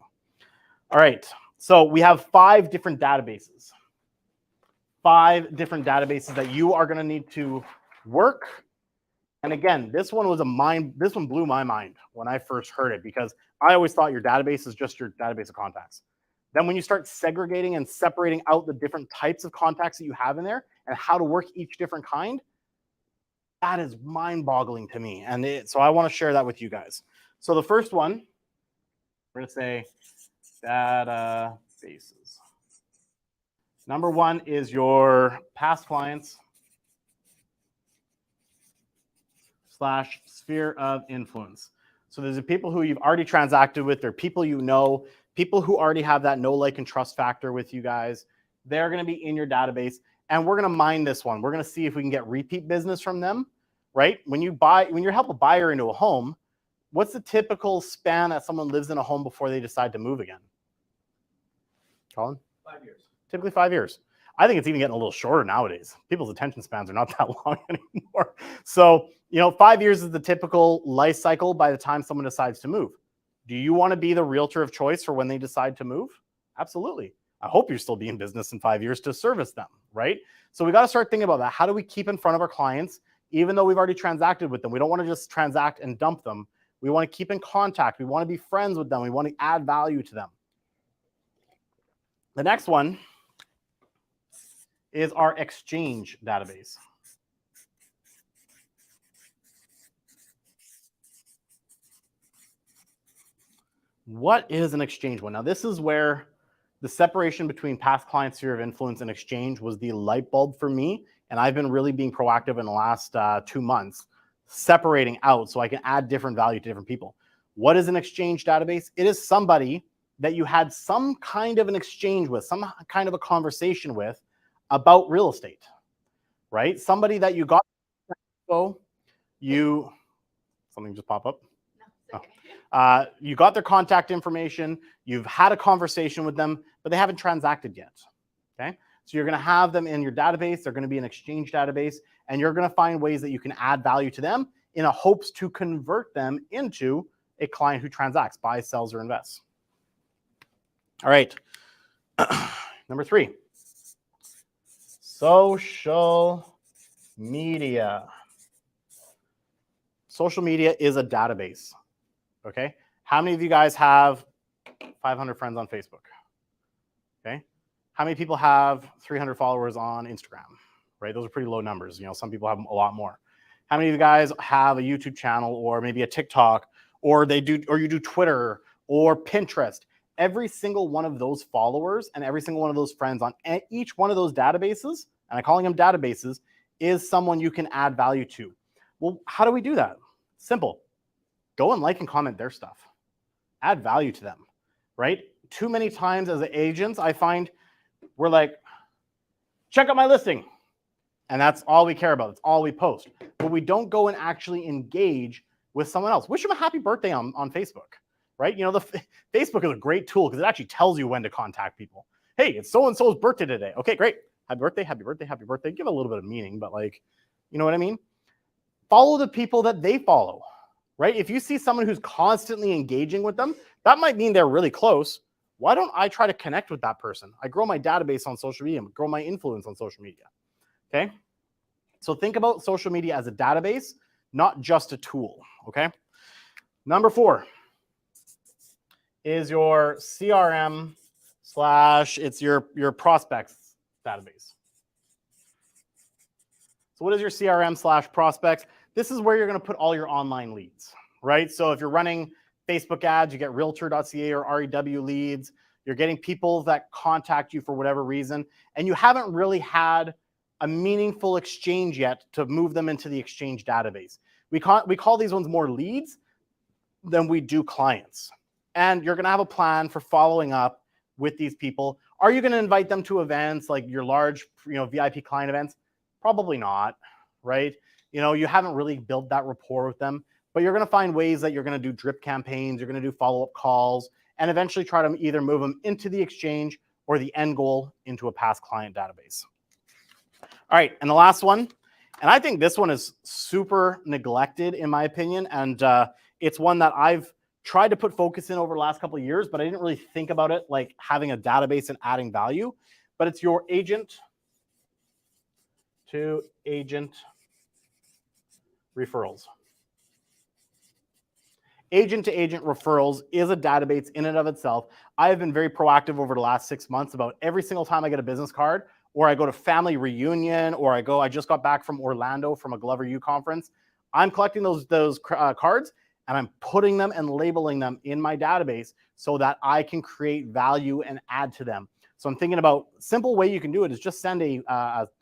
All right. So we have 5 different databases. 5 different databases that you are going to need to work. And again, this one blew my mind when I first heard it, because I always thought your database is just your database of contacts. Then when you start segregating and separating out the different types of contacts that you have in there and how to work each different kind, that is mind-boggling to me. And so I want to share that with you guys. So the first one, we're going to say databases. Number 1 is your past clients / sphere of influence. So there's the people who you've already transacted with. They're people you know, people who already have that know, like, and trust factor with you guys. They're going to be in your database. And we're going to mine this one. We're going to see if we can get repeat business from them, right? When you help a buyer into a home, what's the typical span that someone lives in a home before they decide to move again? Colin? 5 years. Typically 5 years. I think it's even getting a little shorter nowadays. People's attention spans are not that long anymore. So, 5 years is the typical life cycle by the time someone decides to move. Do you want to be the realtor of choice for when they decide to move? Absolutely. I hope you're still be in business in 5 years to service them, right? So we got to start thinking about that. How do we keep in front of our clients, even though we've already transacted with them? We don't want to just transact and dump them. We want to keep in contact. We want to be friends with them. We want to add value to them. The next one is our exchange database. What is an exchange one? Now, this is where the separation between past client sphere of influence and exchange was the light bulb for me. And I've been really being proactive in the last 2 months, separating out so I can add different value to different people. What is an exchange database? It is somebody that you had some kind of an exchange with, some kind of a conversation with about real estate, right? Somebody that you got, something just pop up. You got their contact information, you've had a conversation with them, but they haven't transacted yet, okay? So you're gonna have them in your database, they're gonna be an exchange database, and you're gonna find ways that you can add value to them in a hopes to convert them into a client who transacts, buys, sells, or invests. All right, number 3, social media. Social media is a database. Okay, how many of you guys have 500 friends on Facebook? Okay, how many people have 300 followers on Instagram? Right, those are pretty low numbers. You know, some people have a lot more. How many of you guys have a YouTube channel or maybe a TikTok, or you do Twitter or Pinterest? Every single one of those followers and every single one of those friends on each one of those databases, and I'm calling them databases, is someone you can add value to. Well, how do we do that? Simple. Go and like and comment their stuff. Add value to them, right? Too many times as agents, I find we're like, check out my listing. And that's all we care about. That's all we post. But we don't go and actually engage with someone else. Wish them a happy birthday on Facebook, right? You know, Facebook is a great tool because it actually tells you when to contact people. Hey, it's so-and-so's birthday today. Okay, great. Happy birthday, happy birthday, happy birthday. Give a little bit of meaning, but like, you know what I mean? Follow the people that they follow. Right? If you see someone who's constantly engaging with them, that might mean they're really close. Why don't I try to connect with that person? I grow my database on social media, grow my influence on social media. Okay? So think about social media as a database, not just a tool. Okay? Number 4 is your CRM / it's your prospects database. So what is your CRM / prospects? This is where you're going to put all your online leads, right? So if you're running Facebook ads, you get realtor.ca or REW leads. You're getting people that contact you for whatever reason, and you haven't really had a meaningful exchange yet to move them into the exchange database. We call these ones more leads than we do clients. And you're going to have a plan for following up with these people. Are you going to invite them to events like your large, VIP client events? Probably not, right? You haven't really built that rapport with them, but you're going to find ways that you're going to do drip campaigns, you're going to do follow-up calls, and eventually try to either move them into the exchange or the end goal into a past client database. All right, and the last one, and I think this one is super neglected in my opinion, and it's one that I've tried to put focus in over the last couple of years, but I didn't really think about it like having a database and adding value, but it's your agent to agent referrals. Agent to agent referrals is a database in and of itself. I have been very proactive over the last 6 months about every single time I get a business card or I go to family reunion or I just got back from Orlando from a Glover U conference. I'm collecting those cards and I'm putting them and labeling them in my database so that I can create value and add to them. So I'm thinking about a simple way you can do it is just send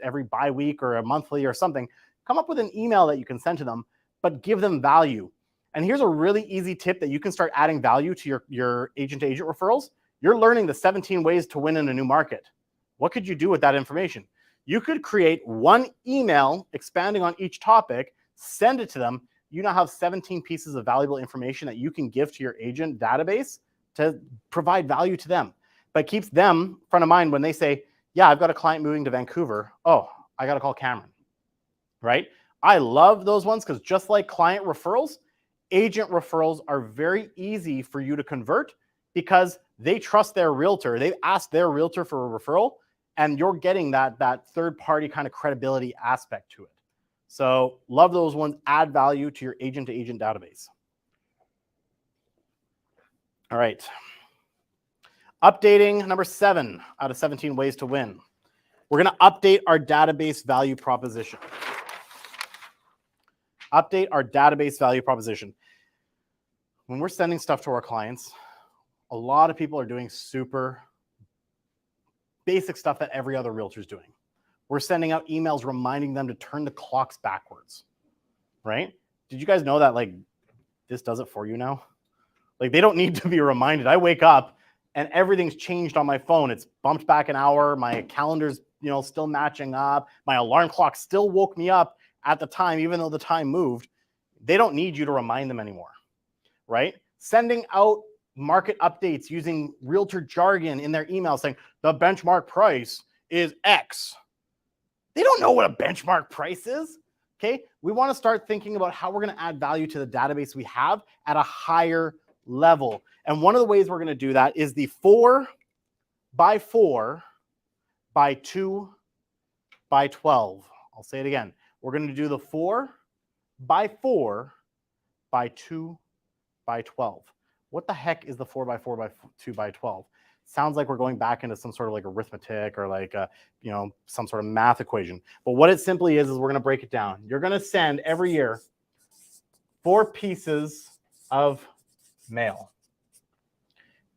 every bi-week or a monthly or something. Come up with an email that you can send to them, but give them value. And here's a really easy tip that you can start adding value to your agent-to-agent referrals. You're learning the 17 ways to win in a new market. What could you do with that information? You could create one email expanding on each topic, send it to them. You now have 17 pieces of valuable information that you can give to your agent database to provide value to them. But keeps them front of mind when they say, yeah, I've got a client moving to Vancouver. Oh, I got to call Cameron. Right? I love those ones because just like client referrals, agent referrals are very easy for you to convert because they trust their realtor. They've asked their realtor for a referral and you're getting that third party kind of credibility aspect to it. So love those ones, add value to your agent to agent database. All right. Updating number 7 out of 17 ways to win. We're going to update our database value proposition. Update our database value proposition. When we're sending stuff to our clients, a lot of people are doing super basic stuff that every other realtor is doing. We're sending out emails reminding them to turn the clocks backwards, right? Did you guys know that like this does it for you now? Like they don't need to be reminded. I wake up and everything's changed on my phone. It's bumped back an hour. My calendar's, still matching up. My alarm clock still woke me up at the time, even though the time moved. They don't need you to remind them anymore, right? Sending out market updates using realtor jargon in their email saying the benchmark price is X. They don't know what a benchmark price is. Okay. We want to start thinking about how we're going to add value to the database we have at a higher level. And one of the ways we're going to do that is the 4x4 by 2 by 12. I'll say it again. We're going to do the 4x4 by 2 by 12. What the heck is the 4x4 by 2 by 12? Sounds like we're going back into some sort of like arithmetic or like some sort of math equation. But what it simply is we're going to break it down. You're going to send every year 4 pieces of mail.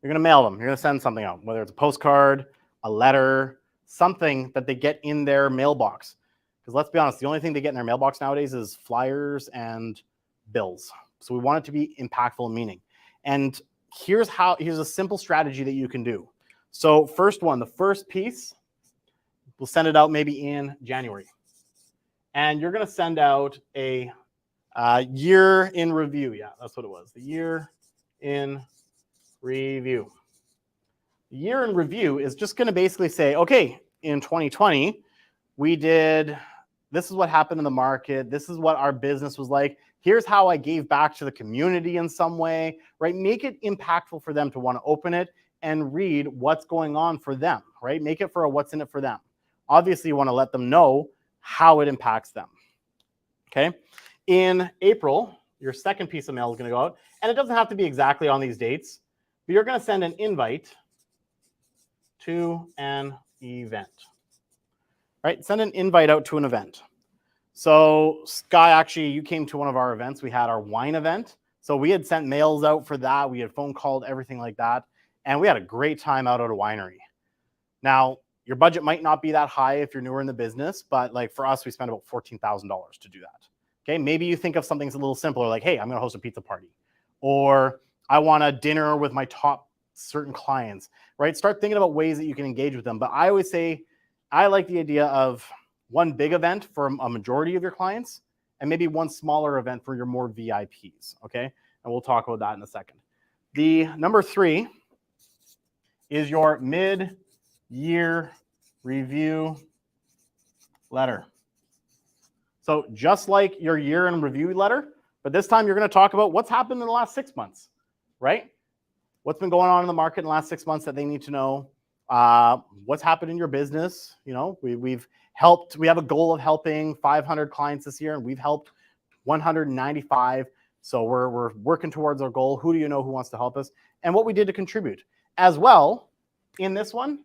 You're going to mail them. You're going to send something out, whether it's a postcard, a letter, something that they get in their mailbox. Because let's be honest, the only thing they get in their mailbox nowadays is flyers and bills. So we want it to be impactful and meaning. And here's a simple strategy that you can do. So the first piece, we'll send it out maybe in January. And you're going to send out a year in review. Yeah, that's what it was. The year in review. The year in review is just going to basically say, okay, in 2020, this is what happened in the market. This is what our business was like. Here's how I gave back to the community in some way, right? Make it impactful for them to want to open it and read what's going on for them, right? Make it for a what's in it for them. Obviously, you want to let them know how it impacts them, okay? In April, your second piece of mail is going to go out, and it doesn't have to be exactly on these dates, but you're going to send an invite to an event, right? Send an invite out to an event. So Sky, actually, you came to one of our events. We had our wine event. So we had sent mails out for that. We had phone called, everything like that. And we had a great time out at a winery. Now, your budget might not be that high if you're newer in the business, but like for us, we spent about $14,000 to do that. Okay, maybe you think of something that's a little simpler, like, hey, I'm going to host a pizza party. Or I want a dinner with my top certain clients, right? Start thinking about ways that you can engage with them. But I always say, I like the idea of one big event for a majority of your clients and maybe one smaller event for your more VIPs, okay? And we'll talk about that in a second. The number 3 is your mid-year review letter. So just like your year in review letter, but this time you're going to talk about what's happened in the last 6 months, right? What's been going on in the market in the last 6 months that they need to know. What's happened in your business. We have a goal of helping 500 clients this year, and we've helped 195. So we're working towards our goal. Who do you know who wants to help us? And what we did to contribute. As well, in this one,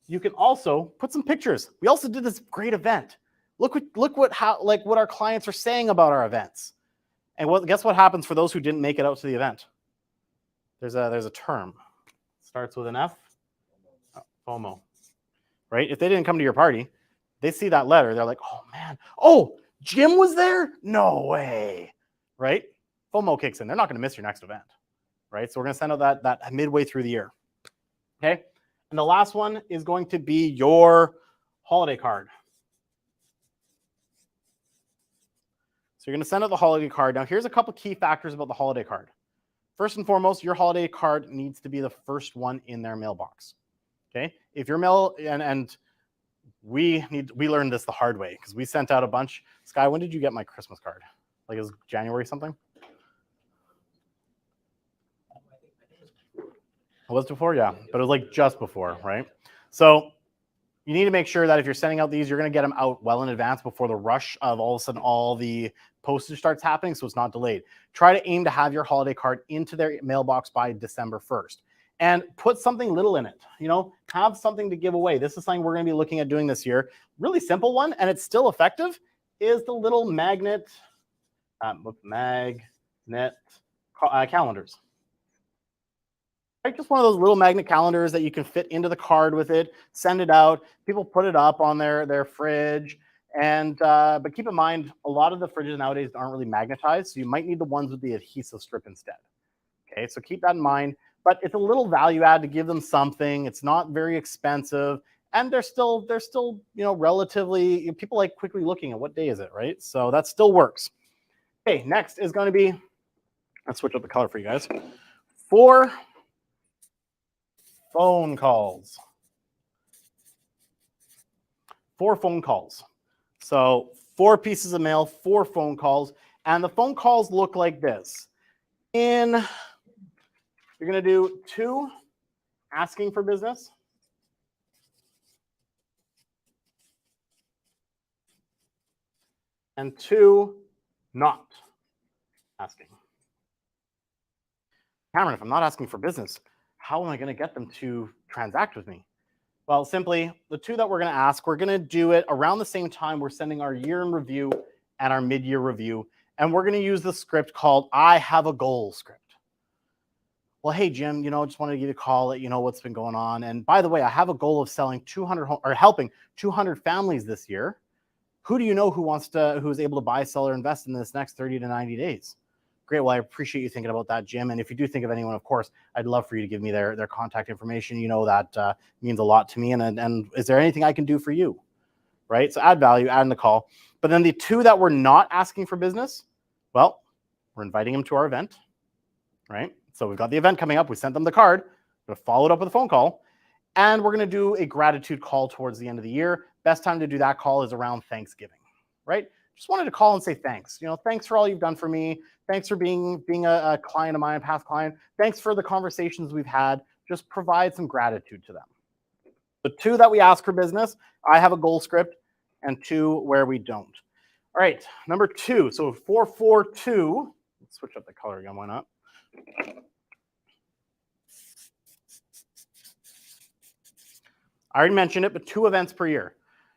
you can also put some pictures. We also did this great event. Look what our clients are saying about our events. And guess what happens for those who didn't make it out to the event? There's a term. Starts with an F. FOMO. Right? If they didn't come to your party, they see that letter. They're like, oh man, Jim was there? No way. Right? FOMO kicks in. They're not going to miss your next event. Right? So we're going to send out that midway through the year. Okay? And the last one is going to be your holiday card. So you're going to send out the holiday card. Now, here's a couple key factors about the holiday card. First and foremost, your holiday card needs to be the first one in their mailbox. Okay? If your mail, and we learned this the hard way because we sent out a bunch. Sky, when did you get my Christmas card? Like it was January something? It was before? Yeah, but it was like just before, right? So you need to make sure that if you're sending out these, you're going to get them out well in advance before the rush of all of a sudden all the postage starts happening, so it's not delayed. Try to aim to have your holiday card into their mailbox by December 1st. And put something little in it, have something to give away. This is something we're going to be looking at doing this year. Really simple one, and it's still effective, is the little magnet calendars. Right, just one of those little magnet calendars that you can fit into the card with it, send it out. People put it up on their fridge. And but keep in mind, a lot of the fridges nowadays aren't really magnetized, so you might need the ones with the adhesive strip instead. Okay, so keep that in mind. But it's a little value add to give them something. It's not very expensive, and they're still relatively, people like quickly looking at what day is it, right? So that still works. Okay, next is going to be, let's switch up the color for you guys. 4 phone calls. 4 phone calls. So 4 pieces of mail, 4 phone calls, and the phone calls look like this. You're going to do 2 asking for business, and 2 not asking. Cameron, if I'm not asking for business, how am I going to get them to transact with me? Well, simply, the 2 that we're going to ask, we're going to do it around the same time we're sending our year in review and our mid-year review, and we're going to use the script called I Have a Goal script. Well, hey, Jim, just wanted to give you a call, let you know what's been going on. And by the way, I have a goal of selling 200 or helping 200 families this year. Who do you know who's able to buy, sell, or invest in this next 30 to 90 days? Great. Well, I appreciate you thinking about that, Jim. And if you do think of anyone, of course, I'd love for you to give me their contact information. That means a lot to me. And is there anything I can do for you? Right? So add value, add in the call. But then the 2 that we're not asking for business, well, we're inviting them to our event, right? So we've got the event coming up. We sent them the card. We're going to follow it up with a phone call. And we're going to do a gratitude call towards the end of the year. Best time to do that call is around Thanksgiving, right? Just wanted to call and say thanks. Thanks for all you've done for me. Thanks for being a client of mine, a past client. Thanks for the conversations we've had. Just provide some gratitude to them. The 2 that we ask for business, I have a goal script, and 2 where we don't. All right, number 2. So 442. Let's switch up the color again. Why not? I already mentioned it, but 2 events per year.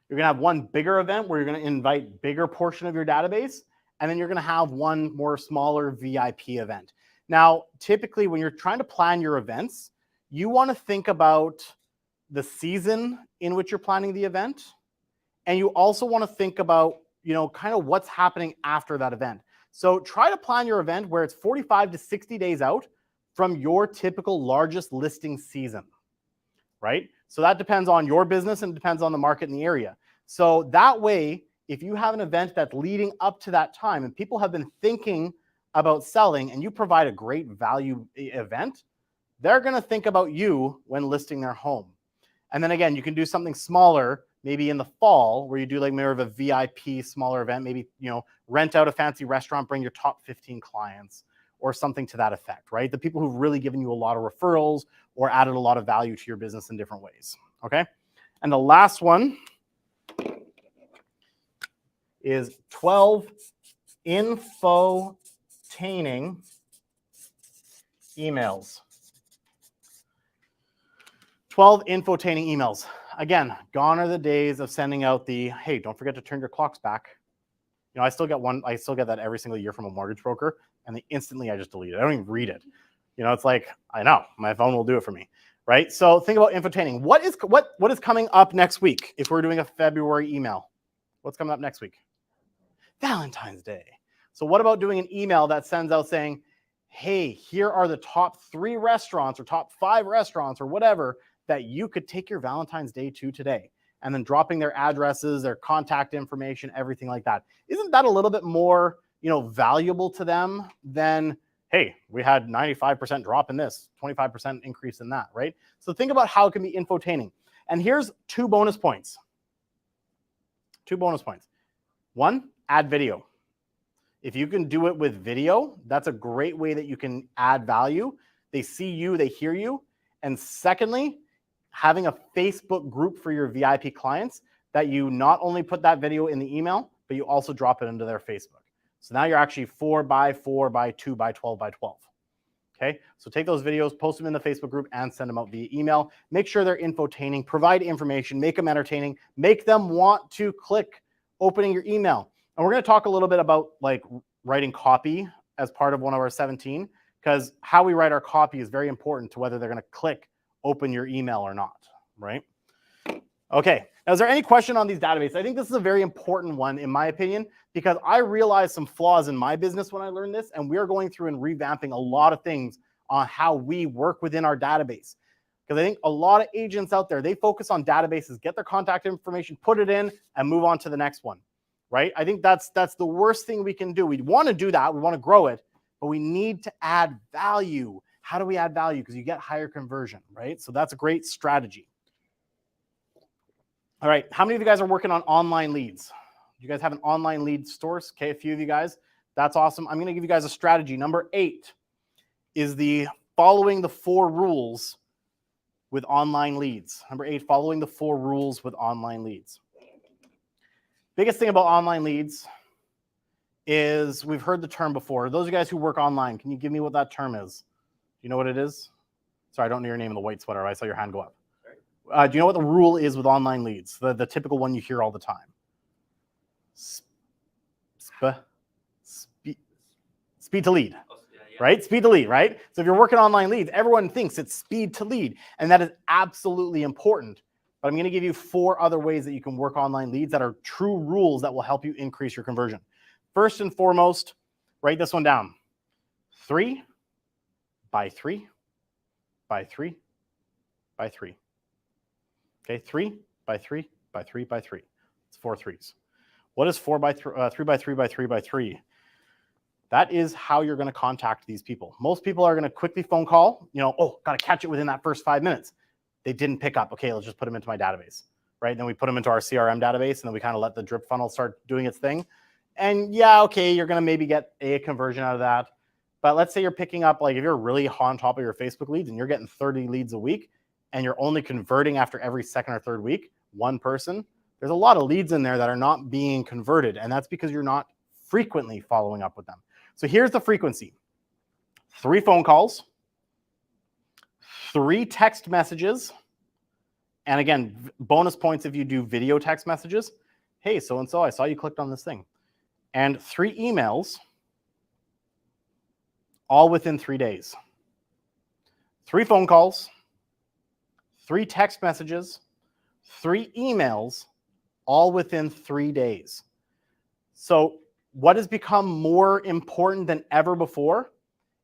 You're going to have one bigger event where you're going to invite bigger portion of your database, and then you're going to have one more smaller VIP event. Now, typically when you're trying to plan your events, you want to think about the season in which you're planning the event, and you also want to think about, kind of what's happening after that event. So try to plan your event where it's 45 to 60 days out from your typical largest listing season, right? So that depends on your business and depends on the market in the area. So that way, if you have an event that's leading up to that time and people have been thinking about selling and you provide a great value event, they're going to think about you when listing their home. And then again, you can do something smaller, maybe in the fall, where you do like more of a VIP smaller event, maybe, rent out a fancy restaurant, bring your top 15 clients or something to that effect, right? The people who've really given you a lot of referrals or added a lot of value to your business in different ways, okay? And the last one is 12 infotaining emails. 12 infotaining emails. Again, gone are the days of sending out the, hey, don't forget to turn your clocks back. I still get that every single year from a mortgage broker, and instantly I just delete it. I don't even read it. It's like, I know, my phone will do it for me, right? So think about infotaining. What is coming up next week if we're doing a February email? What's coming up next week? Valentine's Day. So what about doing an email that sends out saying, hey, here are the top 3 restaurants or top 5 restaurants or whatever that you could take your Valentine's Day to today, and then dropping their addresses, their contact information, everything like that. Isn't that a little bit more, valuable to them than, hey, we had 95% drop in this, 25% increase in that, right? So think about how it can be infotaining. And here's 2 bonus points. 2 bonus points. 1, add video. If you can do it with video, that's a great way that you can add value. They see you, they hear you. And secondly, having a Facebook group for your VIP clients that you not only put that video in the email, but you also drop it into their Facebook. So now you're actually 4 by 4 by 2 by 12 by 12. Okay, so take those videos, post them in the Facebook group, and send them out via email. Make sure they're infotaining, provide information, make them entertaining, make them want to click opening your email. And we're going to talk a little bit about like writing copy as part of one of our 17, because how we write our copy is very important to whether they're going to click open your email or not, right? Okay, now is there any question on these databases? I think this is a very important one in my opinion, because I realized some flaws in my business when I learned this, and we are going through and revamping a lot of things on how we work within our database. Because I think a lot of agents out there, they focus on databases, get their contact information, put it in, and move on to the next one, right? I think that's the worst thing we can do. We want to do that, we want to grow it, but we need to add value. How do we add value? Because you get higher conversion, right? So that's a great strategy. All right, how many of you guys are working on online leads? You guys have an online lead source? Okay, a few of you guys. That's awesome. I'm going to give you guys a strategy. Number 8 is the following the 4 rules with online leads. Number 8, following the 4 rules with online leads. Biggest thing about online leads is we've heard the term before. Those of you guys who work online, can you give me what that term is? Do you know what it is? Sorry, I don't know your name in the white sweater. I saw your hand go up. Do you know what the rule is with online leads? The typical one you hear all the time. Speed to lead, right? Speed to lead, right? So if you're working online leads, everyone thinks it's speed to lead, and that is absolutely important. But I'm going to give you 4 other ways that you can work online leads that are true rules that will help you increase your conversion. First and foremost, write this one down. 3 by 3 by 3 by 3. Okay, 3 by 3 by 3 by 3. It's 4 threes. What is 3 by 3 by 3 by 3 by 3? That is how you're going to contact these people. Most people are going to quickly phone call, oh, got to catch it within that first 5 minutes. They didn't pick up. Okay, let's just put them into my database, right? And then we put them into our CRM database, and then we kind of let the drip funnel start doing its thing. And yeah, okay, you're going to maybe get a conversion out of that. But let's say you're picking up, like if you're really on top of your Facebook leads and you're getting 30 leads a week, and you're only converting after every 2nd or 3rd week, 1 person, there's a lot of leads in there that are not being converted. And that's because you're not frequently following up with them. So here's the frequency. 3 phone calls, 3 text messages. And again, bonus points if you do video text messages. Hey, so-and-so, I saw you clicked on this thing. And 3 emails, all within 3 days. 3 phone calls, 3 text messages, 3 emails, all within 3 days. So what has become more important than ever before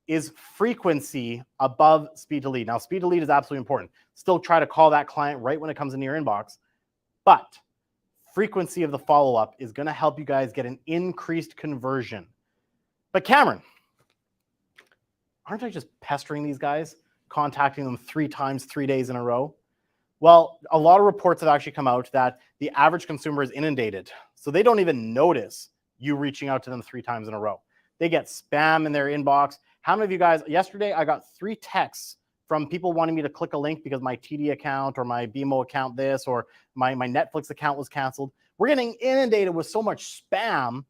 is frequency above speed to lead. Now, speed to lead is absolutely important. Still try to call that client right when it comes into your inbox. But frequency of the follow-up is going to help you guys get an increased conversion. But Cameron, aren't I just pestering these guys? Contacting them 3 times, 3 days in a row? Well, a lot of reports have actually come out that the average consumer is inundated. So they don't even notice you reaching out to them 3 times in a row. They get spam in their inbox. How many of you guys, yesterday I got 3 texts from people wanting me to click a link because my TD account or my BMO account this or my Netflix account was canceled. We're getting inundated with so much spam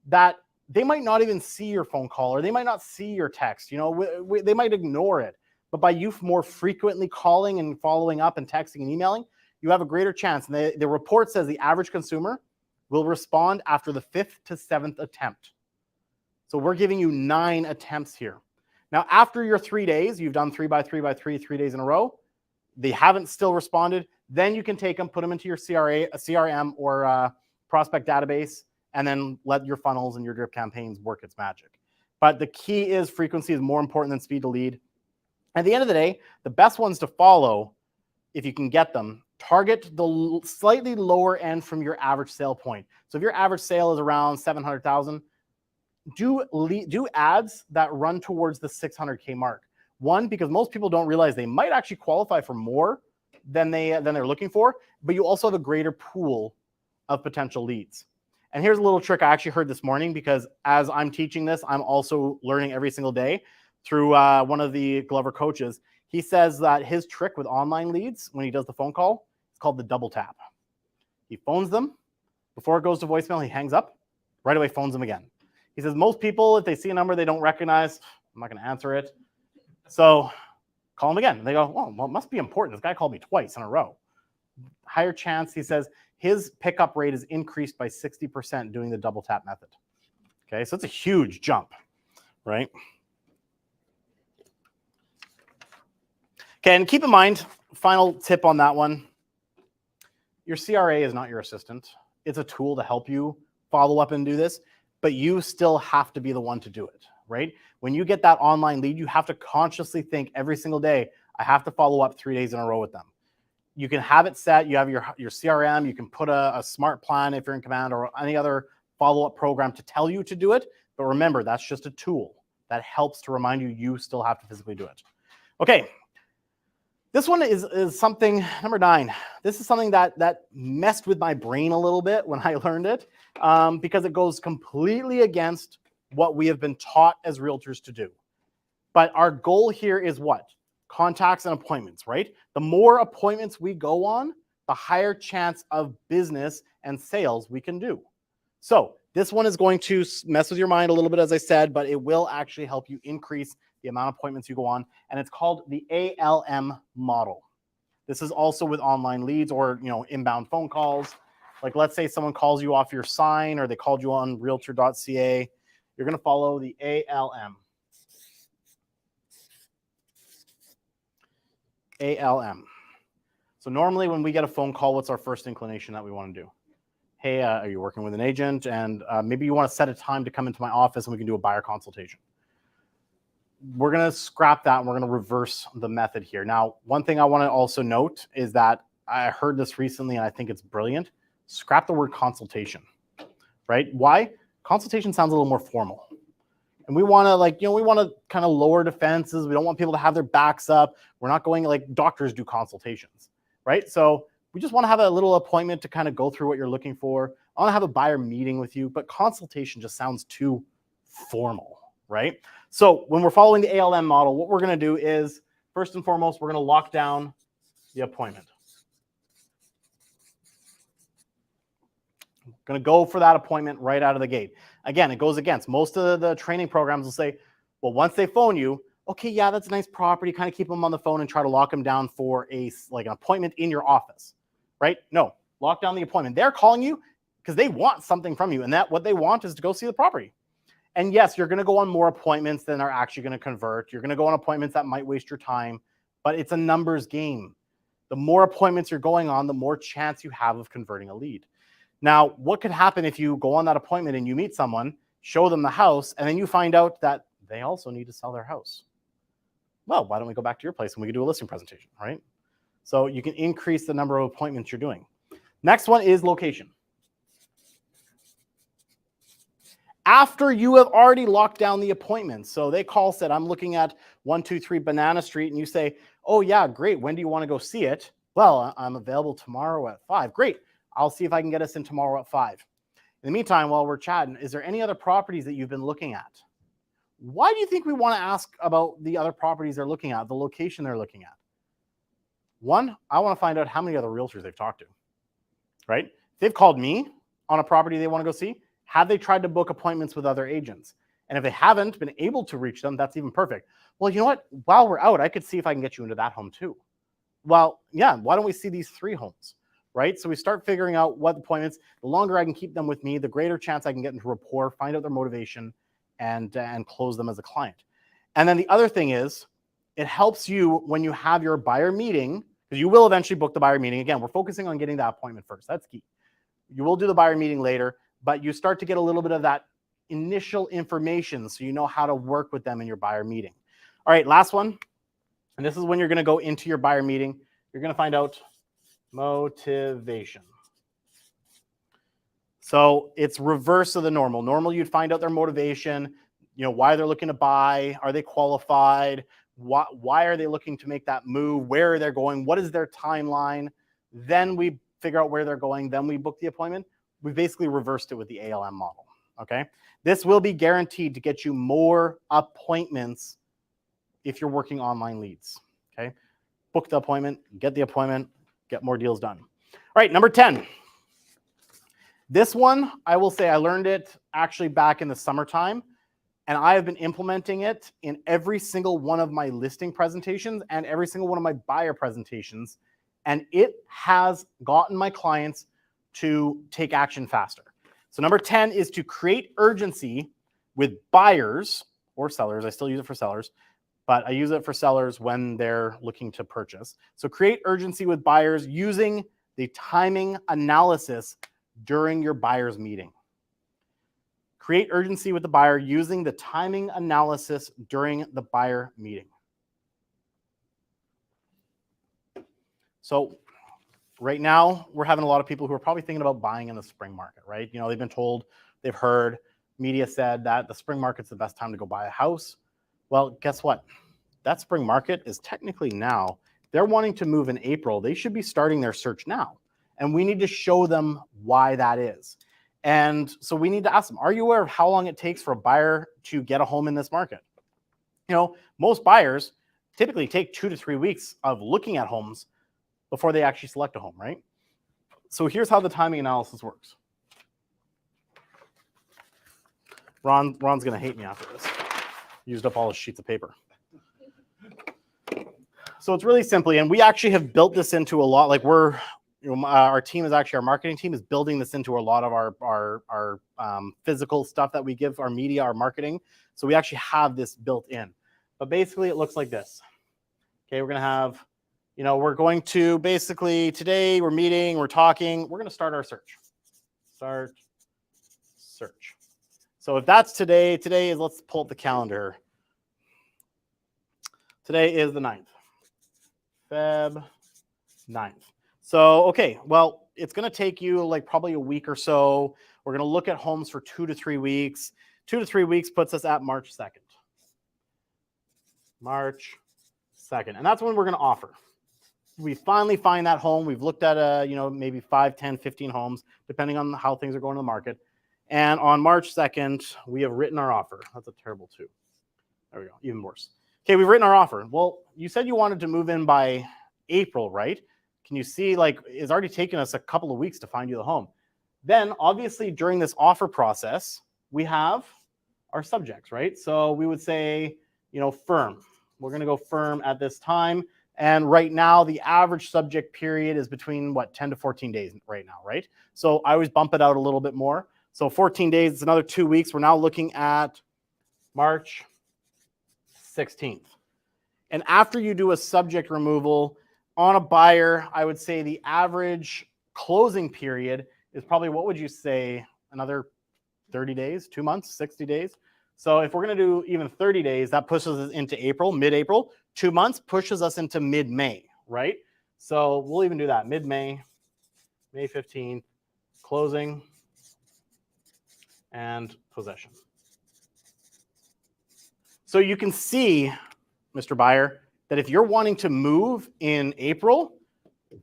that they might not even see your phone call or they might not see your text. They might ignore it. But by you more frequently calling and following up and texting and emailing, you have a greater chance. And the report says the average consumer will respond after the 5th to 7th attempt. So we're giving you 9 attempts here. Now, after your 3 days, you've done 3 by 3 by 3, 3 days in a row. They haven't still responded. Then you can take them, put them into your CRM or prospect database, and then let your funnels and your drip campaigns work its magic. But the key is frequency is more important than speed to lead. At the end of the day, the best ones to follow, if you can get them, target the slightly lower end from your average sale point. So if your average sale is around 700,000, do ads that run towards the 600K mark. One, because most people don't realize they might actually qualify for more than they're looking for, but you also have a greater pool of potential leads. And here's a little trick I actually heard this morning, because as I'm teaching this, I'm also learning every single day through one of the Glover coaches. He says that his trick with online leads, when he does the phone call, it's called the double tap. He phones them. Before it goes to voicemail, he hangs up. Right away phones them again. He says, most people, if they see a number they don't recognize, I'm not going to answer it. So call him again. And they go, well, it must be important. This guy called me twice in a row. Higher chance, he says, his pickup rate is increased by 60% doing the double tap method. Okay, so it's a huge jump, right? Okay, and keep in mind, final tip on that one, your CRA is not your assistant. It's a tool to help you follow up and do this, but you still have to be the one to do it, right? When you get that online lead, you have to consciously think every single day, I have to follow up 3 days in a row with them. You can have it set, you have your CRM, you can put a smart plan if you're in command or any other follow-up program to tell you to do it. But remember, that's just a tool that helps to remind you you still have to physically do it. Okay, this one is something, number 9. This is something that messed with my brain a little bit when I learned it because it goes completely against what we have been taught as realtors to do. But our goal here is what? Contacts and appointments, right? The more appointments we go on, the higher chance of business and sales we can do. So this one is going to mess with your mind a little bit, as I said, but it will actually help you increase the amount of appointments you go on. And it's called the ALM model. This is also with online leads or, inbound phone calls. Like let's say someone calls you off your sign or they called you on realtor.ca. You're going to follow the ALM. ALM. So normally when we get a phone call, what's our first inclination that we want to do? Hey, are you working with an agent? And maybe you want to set a time to come into my office and we can do a buyer consultation. We're going to scrap that and we're going to reverse the method here. Now, one thing I want to also note is that I heard this recently and I think it's brilliant. Scrap the word consultation, right? Why? Consultation sounds a little more formal. And we want to we want to kind of lower defenses. We don't want people to have their backs up. We're not going like doctors do consultations, right? So we just want to have a little appointment to kind of go through what you're looking for. I want to have a buyer meeting with you, but consultation just sounds too formal, right? So when we're following the ALM model, what we're going to do is, first and foremost, we're going to lock down the appointment. Going to go for that appointment right out of the gate. Again, it goes against. Most of the training programs will say, well, once they phone you, okay, yeah, that's a nice property. Kind of keep them on the phone and try to lock them down for an appointment in your office, right? No, lock down the appointment. They're calling you because they want something from you. And what they want is to go see the property. And yes, you're going to go on more appointments than are actually going to convert. You're going to go on appointments that might waste your time, but it's a numbers game. The more appointments you're going on, the more chance you have of converting a lead. Now, what could happen if you go on that appointment and you meet someone, show them the house, and then you find out that they also need to sell their house? Well, why don't we go back to your place and we can do a listing presentation, right? So you can increase the number of appointments you're doing. Next one is location. After you have already locked down the appointment, so they said, I'm looking at 123 Banana Street, and you say, oh yeah, great, when do you want to go see it? Well, I'm available tomorrow at 5. Great. I'll see if I can get us in tomorrow at 5. In the meantime, while we're chatting, is there any other properties that you've been looking at? Why do you think we want to ask about the other properties they're looking at, the location they're looking at? One, I want to find out how many other realtors they've talked to, right? If they've called me on a property they want to go see, have they tried to book appointments with other agents? And if they haven't been able to reach them, that's even perfect. Well, you know what? While we're out, I could see if I can get you into that home too. Well, yeah, why don't we see these 3 homes? Right? So we start figuring out what appointments, the longer I can keep them with me, the greater chance I can get into rapport, find out their motivation, and close them as a client. And then the other thing is, it helps you when you have your buyer meeting, because you will eventually book the buyer meeting. Again, we're focusing on getting that appointment first. That's key. You will do the buyer meeting later, but you start to get a little bit of that initial information so you know how to work with them in your buyer meeting. All right, last one. And this is when you're going to go into your buyer meeting. You're going to find out motivation. So it's reverse of the normal. Normal, you'd find out their motivation, why they're looking to buy, are they qualified, why are they looking to make that move, where are they going, what is their timeline. Then we figure out where they're going, then we book the appointment. We basically reversed it with the ALM model, okay? This will be guaranteed to get you more appointments if you're working online leads, okay? Book the appointment, get more deals done. All right, number 10. This one, I will say I learned it actually back in the summertime, and I have been implementing it in every single one of my listing presentations and every single one of my buyer presentations. And it has gotten my clients to take action faster. So number 10 is to create urgency with buyers or sellers. I still use it for sellers, but I use it for sellers when they're looking to purchase. So create urgency with buyers using the timing analysis during your buyer's meeting. Create urgency with the buyer using the timing analysis during the buyer meeting. So right now, we're having a lot of people who are probably thinking about buying in the spring market, right? You know, they've been told, they've heard, media said that the spring market's the best time to go buy a house. Well, guess what? That spring market is technically now. They're wanting to move in April. They should be starting their search now. And we need to show them why that is. And so we need to ask them, are you aware of how long it takes for a buyer to get a home in this market? You know, most buyers typically take 2 to 3 weeks of looking at homes before they actually select a home, right? So here's how the timing analysis works. Ron's going to hate me after this. Used up all his sheets of paper. So it's really simply, and we actually have built this into a lot, like our team is actually, our marketing team is building this into a lot of our physical stuff that we give our media, our marketing. So we actually have this built in. But basically it looks like this. Okay, we're going to have, you know, we're going to basically, today we're meeting, we're talking, we're going to start our search. Start search. So if that's today is, let's pull up the calendar. Today is the 9th. Feb 9th. So, okay, well, it's going to take you like probably a week or so. We're going to look at homes for 2 to 3 weeks. 2 to 3 weeks puts us at March 2nd. March 2nd. And that's when we're going to offer. We finally find that home. We've looked at, you know, maybe 5, 10, 15 homes, depending on how things are going in the market. And on March 2nd, we have written our offer. That's a terrible 2. There we go, even worse. Okay, we've written our offer. Well, you said you wanted to move in by April, right? Can you see, like, it's already taken us a couple of weeks to find you the home. Then, obviously, during this offer process, we have our subjects, right? So we would say, you know, firm. We're going to go firm at this time. And right now, the average subject period is between, 10 to 14 days right now, right? So I always bump it out a little bit more. So 14 days, it's another 2 weeks. We're now looking at March 16th. And after you do a subject removal on a buyer, I would say the average closing period is probably, what would you say, another 30 days, 2 months, 60 days? So if we're going to do even 30 days, that pushes us into April, mid-April. 2 months pushes us into mid-May, right? So we'll even do that, mid-May, May 15th, closing and possession. So you can see, Mr. Buyer, that if you're wanting to move in April,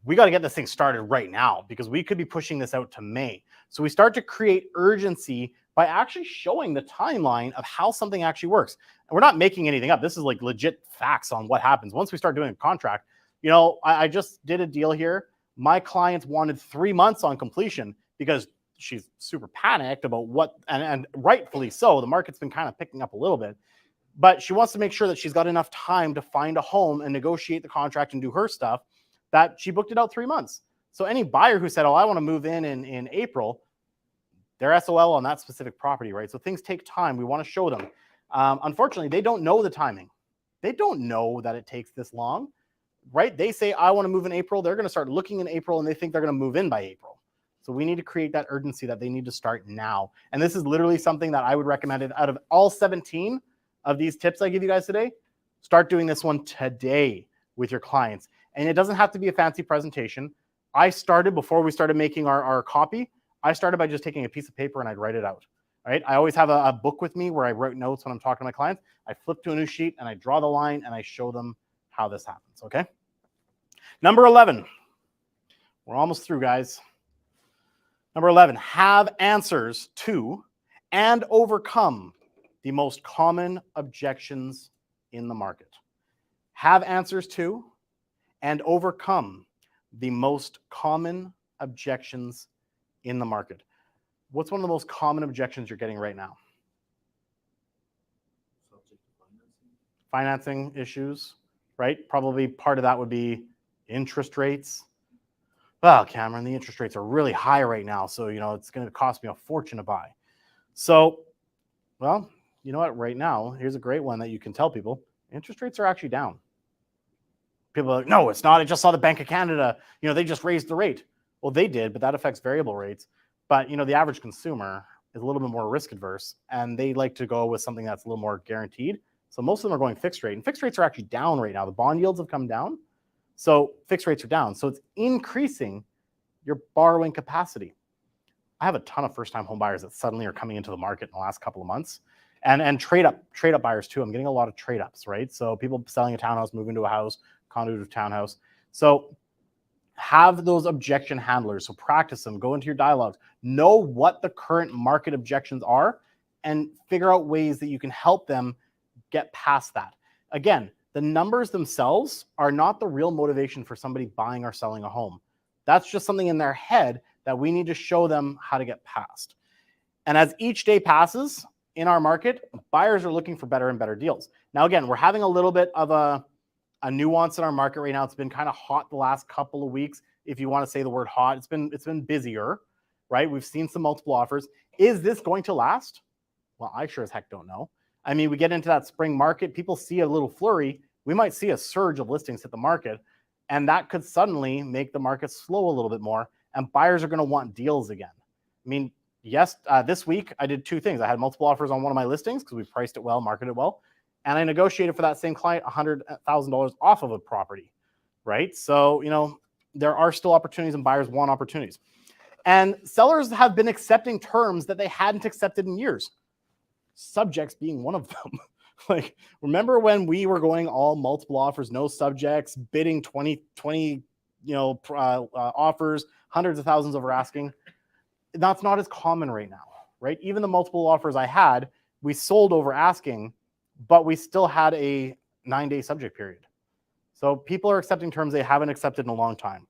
we got to get this thing started right now because we could be pushing this out to May. So we start to create urgency by actually showing the timeline of how something actually works. And we're not making anything up. This is like legit facts on what happens. Once we start doing a contract, you know, I just did a deal here. My clients wanted 3 months on completion because she's super panicked about what, and rightfully so, the market's been kind of picking up a little bit. But she wants to make sure that she's got enough time to find a home and negotiate the contract and do her stuff, that she booked it out 3 months. So any buyer who said, oh, I want to move in April, they're SOL on that specific property, right? So things take time. We want to show them. Unfortunately, they don't know the timing. They don't know that it takes this long, right? They say, I want to move in April. They're going to start looking in April, and they think they're going to move in by April. So we need to create that urgency that they need to start now. And this is literally something that I would recommend it out of all 17 of these tips I give you guys today. Start doing this one today with your clients. And it doesn't have to be a fancy presentation. I started, before we started making our copy, I started by just taking a piece of paper and I'd write it out. Right? I always have a book with me where I write notes when I'm talking to my clients. I flip to a new sheet and I draw the line and I show them how this happens. Okay. Number 11. We're almost through, guys. Number 11, have answers to and overcome the most common objections in the market. Have answers to and overcome the most common objections in the market. What's one of the most common objections you're getting right now? Financing issues, right? Probably part of that would be interest rates. Well, Cameron, the interest rates are really high right now, so it's going to cost me a fortune to buy. So, well, you know what? Right now, here's a great one that you can tell people: interest rates are actually down. People are like, no, it's not. I just saw the Bank of Canada. They just raised the rate. Well, they did, but that affects variable rates. But the average consumer is a little bit more risk adverse, and they like to go with something that's a little more guaranteed. So most of them are going fixed rate, and fixed rates are actually down right now. The bond yields have come down, so fixed rates are down. So it's increasing your borrowing capacity. I have a ton of first-time home buyers that suddenly are coming into the market in the last couple of months, and trade up buyers too. I'm getting a lot of trade ups, right? So people selling a townhouse, moving to a house, condo to townhouse. So have those objection handlers. So practice them, go into your dialogues, know what the current market objections are, and figure out ways that you can help them get past that. Again, the numbers themselves are not the real motivation for somebody buying or selling a home. That's just something in their head that we need to show them how to get past. And as each day passes in our market, buyers are looking for better and better deals. Now, again, we're having a little bit of a nuance in our market right now. It's been kind of hot the last couple of weeks. If you want to say the word hot, it's been busier, right? We've seen some multiple offers. Is this going to last? Well, I sure as heck don't know. I mean, we get into that spring market, people see a little flurry. We might see a surge of listings hit the market, and that could suddenly make the market slow a little bit more, and buyers are going to want deals again. I mean, yes, this week I did two things. I had multiple offers on one of my listings because we priced it well, marketed it well, and I negotiated for that same client $100,000 off of a property, right? So, there are still opportunities, and buyers want opportunities. And sellers have been accepting terms that they hadn't accepted in years. Subjects being one of them. Like, remember when we were going all multiple offers, no subjects, bidding 20 offers, hundreds of thousands over asking? That's not as common right now, right? Even the multiple offers I had, we sold over asking, but we still had a 9-day subject period. So people are accepting terms they haven't accepted in a long time.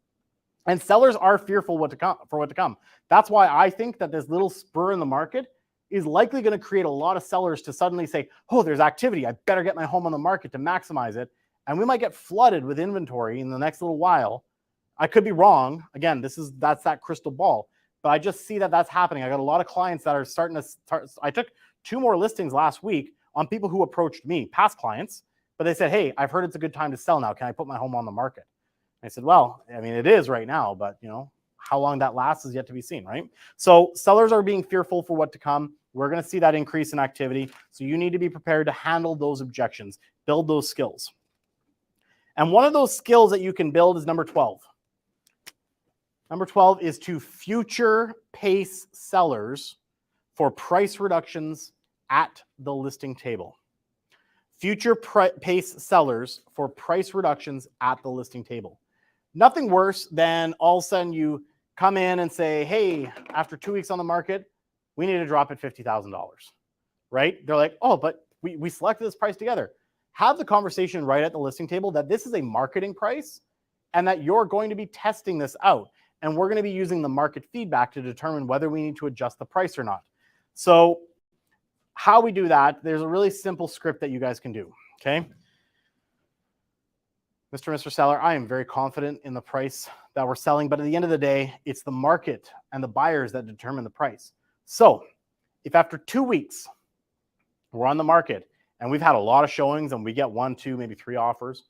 And sellers are fearful for what to come. That's why I think that this little spur in the market is likely going to create a lot of sellers to suddenly say, oh, there's activity. I better get my home on the market to maximize it. And we might get flooded with inventory in the next little while. I could be wrong. Again, that's that crystal ball. But I just see that that's happening. I got a lot of clients that are starting to start. I took 2 more listings last week on people who approached me, past clients, but they said, hey, I've heard it's a good time to sell now. Can I put my home on the market? I said, well, I mean, it is right now, but how long that lasts is yet to be seen, right? So sellers are being fearful for what to come. We're going to see that increase in activity. So you need to be prepared to handle those objections, build those skills. And one of those skills that you can build is number 12. Number 12 is to future pace sellers for price reductions at the listing table. Future pace sellers for price reductions at the listing table. Nothing worse than all of a sudden you come in and say, hey, after 2 weeks on the market, we need to drop it $50,000, right? They're like, oh, but we selected this price together. Have the conversation right at the listing table that this is a marketing price and that you're going to be testing this out. And we're going to be using the market feedback to determine whether we need to adjust the price or not. So how we do that, there's a really simple script that you guys can do, okay? Mr. Seller, I am very confident in the price that we're selling, but at the end of the day, it's the market and the buyers that determine the price. So if after 2 weeks we're on the market and we've had a lot of showings and we get 1, 2, maybe 3 offers,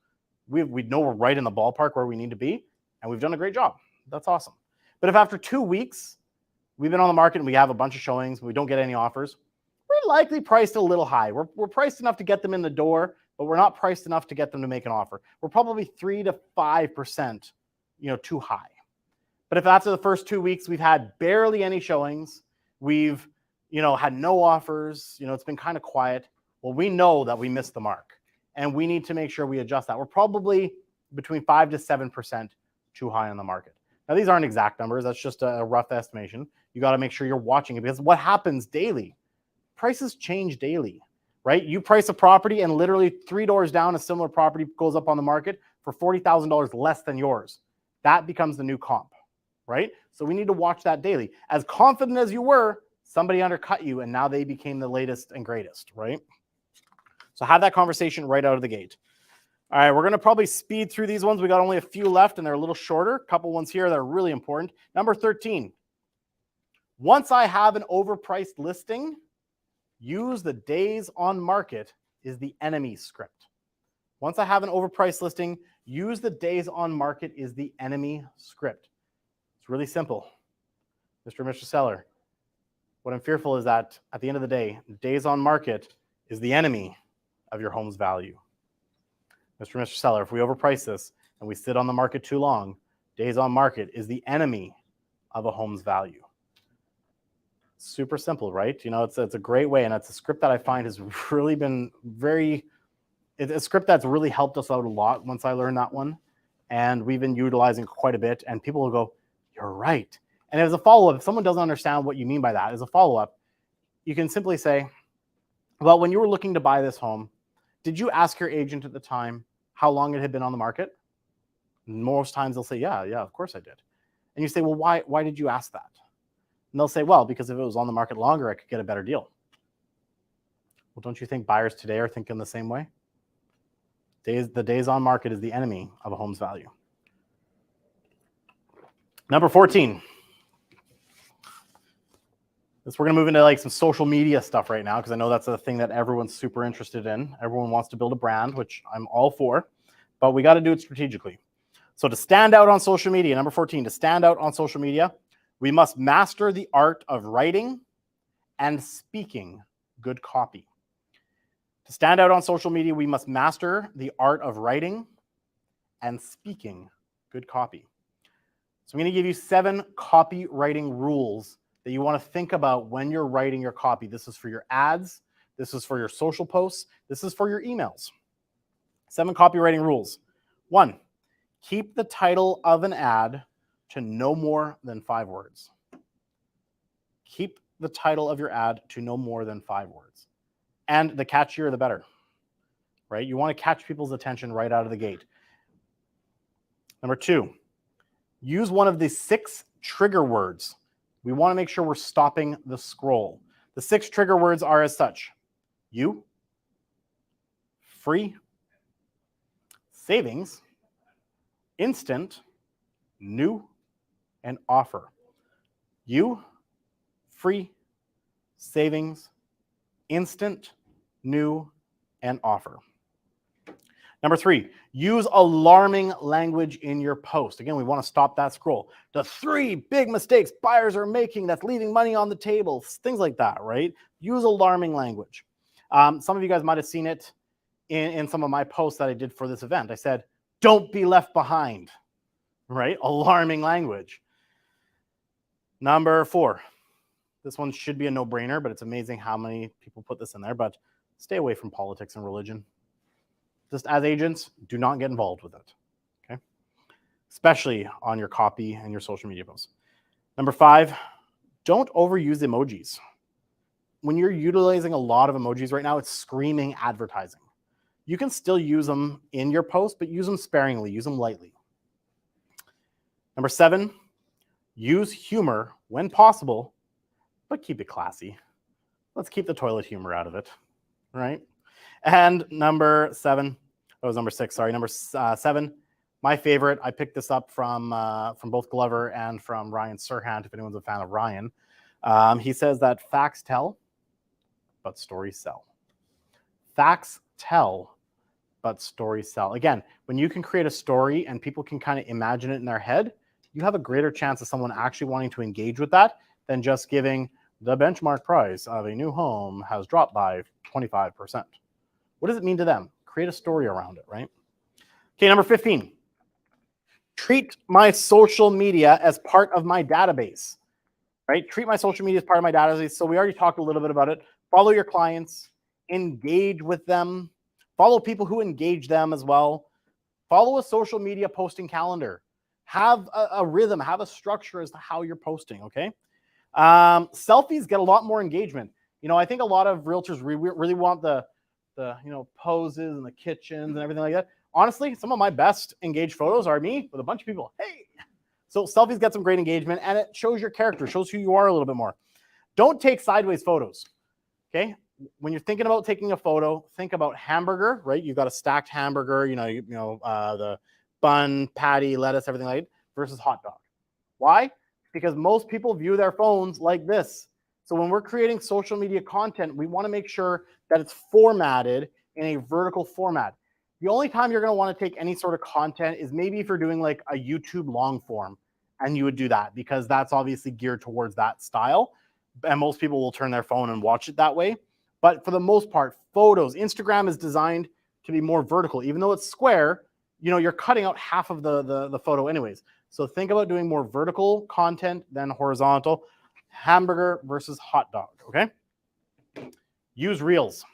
we know we're right in the ballpark where we need to be, and we've done a great job. That's awesome. But if after 2 weeks we've been on the market and we have a bunch of showings and we don't get any offers, we're likely priced a little high. We're priced enough to get them in the door, but we're not priced enough to get them to make an offer. We're probably 3 to 5%, too high. But if after the first 2 weeks we've had barely any showings, we've, had no offers, it's been kind of quiet, well, we know that we missed the mark, and we need to make sure we adjust that. We're probably between 5 to 7% too high on the market. Now, these aren't exact numbers. That's just a rough estimation. You got to make sure you're watching it, because what happens daily? Prices change daily, right? You price a property and literally 3 doors down, a similar property goes up on the market for $40,000 less than yours. That becomes the new comp, right? So we need to watch that daily. As confident as you were Somebody undercut you and now they became the latest and greatest, right? So have that conversation right out of the gate. All right, we're going to probably speed through these ones. We got only a few left and they're a little shorter. A couple ones here that are really important. Number 13. Once I have an overpriced listing, use the days on market is the enemy script. Once I have an overpriced listing, use the days on market is the enemy script. It's really simple. Mr. and Mr. Seller, what I'm fearful is that at the end of the day, days on market is the enemy of your home's value. Mr. and Mr. Seller, if we overprice this and we sit on the market too long, days on market is the enemy of a home's value. Super simple, right? You know, it's a great way, and it's a script that I find has really been it's a script that's really helped us out a lot once I learned that one, and we've been utilizing it quite a bit, and people will go, you're right. And as a follow-up, if someone doesn't understand what you mean by that, as a follow-up, you can simply say, well, when you were looking to buy this home, did you ask your agent at the time how long it had been on the market? Most times they'll say, yeah, of course I did. And you say, well, why did you ask that? And they'll say, well, because if it was on the market longer, I could get a better deal. Well, don't you think buyers today are thinking the same way? The days on market is the enemy of a home's value. Number 14. We're going to move into like some social media stuff right now because I know that's a thing that everyone's super interested in. Everyone wants to build a brand, which I'm all for, but we got to do it strategically. So to stand out on social media, number 14, to stand out on social media, we must master the art of writing and speaking good copy. To stand out on social media, we must master the art of writing and speaking good copy. So I'm going to give you 7 copywriting rules that you want to think about when you're writing your copy. This is for your ads. This is for your social posts. This is for your emails. 7 copywriting rules. 1, keep the title of an ad to no more than 5 words. Keep the title of your ad to no more than 5 words. And the catchier, the better, right? You want to catch people's attention right out of the gate. Number 2, use one of the 6 trigger words. We want to make sure we're stopping the scroll. The 6 trigger words are as such: you, free, savings, instant, new, and offer. You, free, savings, instant, new, and offer. Number 3, use alarming language in your post. Again, we want to stop that scroll. The 3 big mistakes buyers are making that's leaving money on the table, things like that, right? Use alarming language. Some of you guys might have seen it in some of my posts that I did for this event. I said, don't be left behind, right? Alarming language. Number 4, this one should be a no-brainer, but it's amazing how many people put this in there, but stay away from politics and religion. Just as agents, do not get involved with it, okay? Especially on your copy and your social media posts. Number 5, don't overuse emojis. When you're utilizing a lot of emojis right now, it's screaming advertising. You can still use them in your post, but use them sparingly, use them lightly. Number 7, use humor when possible, but keep it classy. Let's keep the toilet humor out of it, right? And number 7, that was number 6, sorry. Number 7, my favorite, I picked this up from both Glover and from Ryan Serhant, if anyone's a fan of Ryan. He says that facts tell, but stories sell. Facts tell, but stories sell. Again, when you can create a story and people can kind of imagine it in their head, you have a greater chance of someone actually wanting to engage with that than just giving the benchmark price of a new home has dropped by 25%. What does it mean to them? Create a story around it, right? Okay, number 15. Treat my social media as part of my database, right? Treat my social media as part of my database. So we already talked a little bit about it. Follow your clients, engage with them, follow people who engage them as well. Follow a social media posting calendar. Have a rhythm, have a structure as to how you're posting, okay? Selfies get a lot more engagement. You know, I think a lot of realtors really want the poses and the kitchens and everything like that. Honestly, some of my best engaged photos are me with a bunch of people. Hey, so selfies get some great engagement and it shows your character, shows who you are a little bit more. Don't take sideways photos, okay? When you're thinking about taking a photo, think about hamburger, right? You've got a stacked hamburger, the bun, patty, lettuce, everything like that, versus hot dog. Why? Because most people view their phones like this. So when we're creating social media content, we want to make sure that it's formatted in a vertical format. The only time you're going to want to take any sort of content is maybe if you're doing like a YouTube long form, and you would do that because that's obviously geared towards that style. And most people will turn their phone and watch it that way. But for the most part, photos, Instagram is designed to be more vertical. Even though it's square, you're cutting out half of the photo anyways. So think about doing more vertical content than horizontal. Hamburger versus hot dog, okay? Use Reels.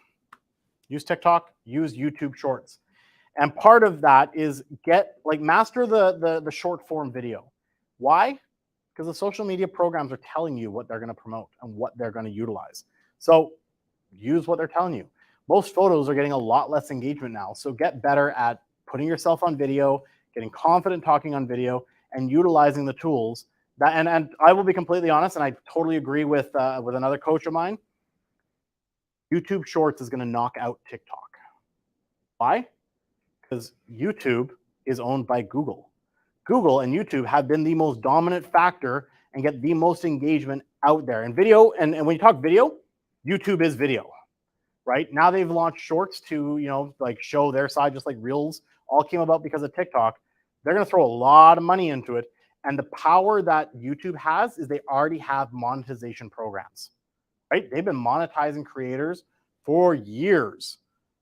Use TikTok. Use YouTube Shorts. And part of that is master the short form video. Why? Because the social media programs are telling you what they're going to promote and what they're going to utilize. So use what they're telling you. Most photos are getting a lot less engagement now. So get better at putting yourself on video, getting confident talking on video, and utilizing the tools. And I will be completely honest, and I totally agree with another coach of mine. YouTube Shorts is going to knock out TikTok. Why? Because YouTube is owned by Google. Google and YouTube have been the most dominant factor and get the most engagement out there. And video, and when you talk video, YouTube is video, right? Now they've launched Shorts to, show their side, just like Reels all came about because of TikTok. They're going to throw a lot of money into it. And the power that YouTube has is they already have monetization programs, right? They've been monetizing creators for years.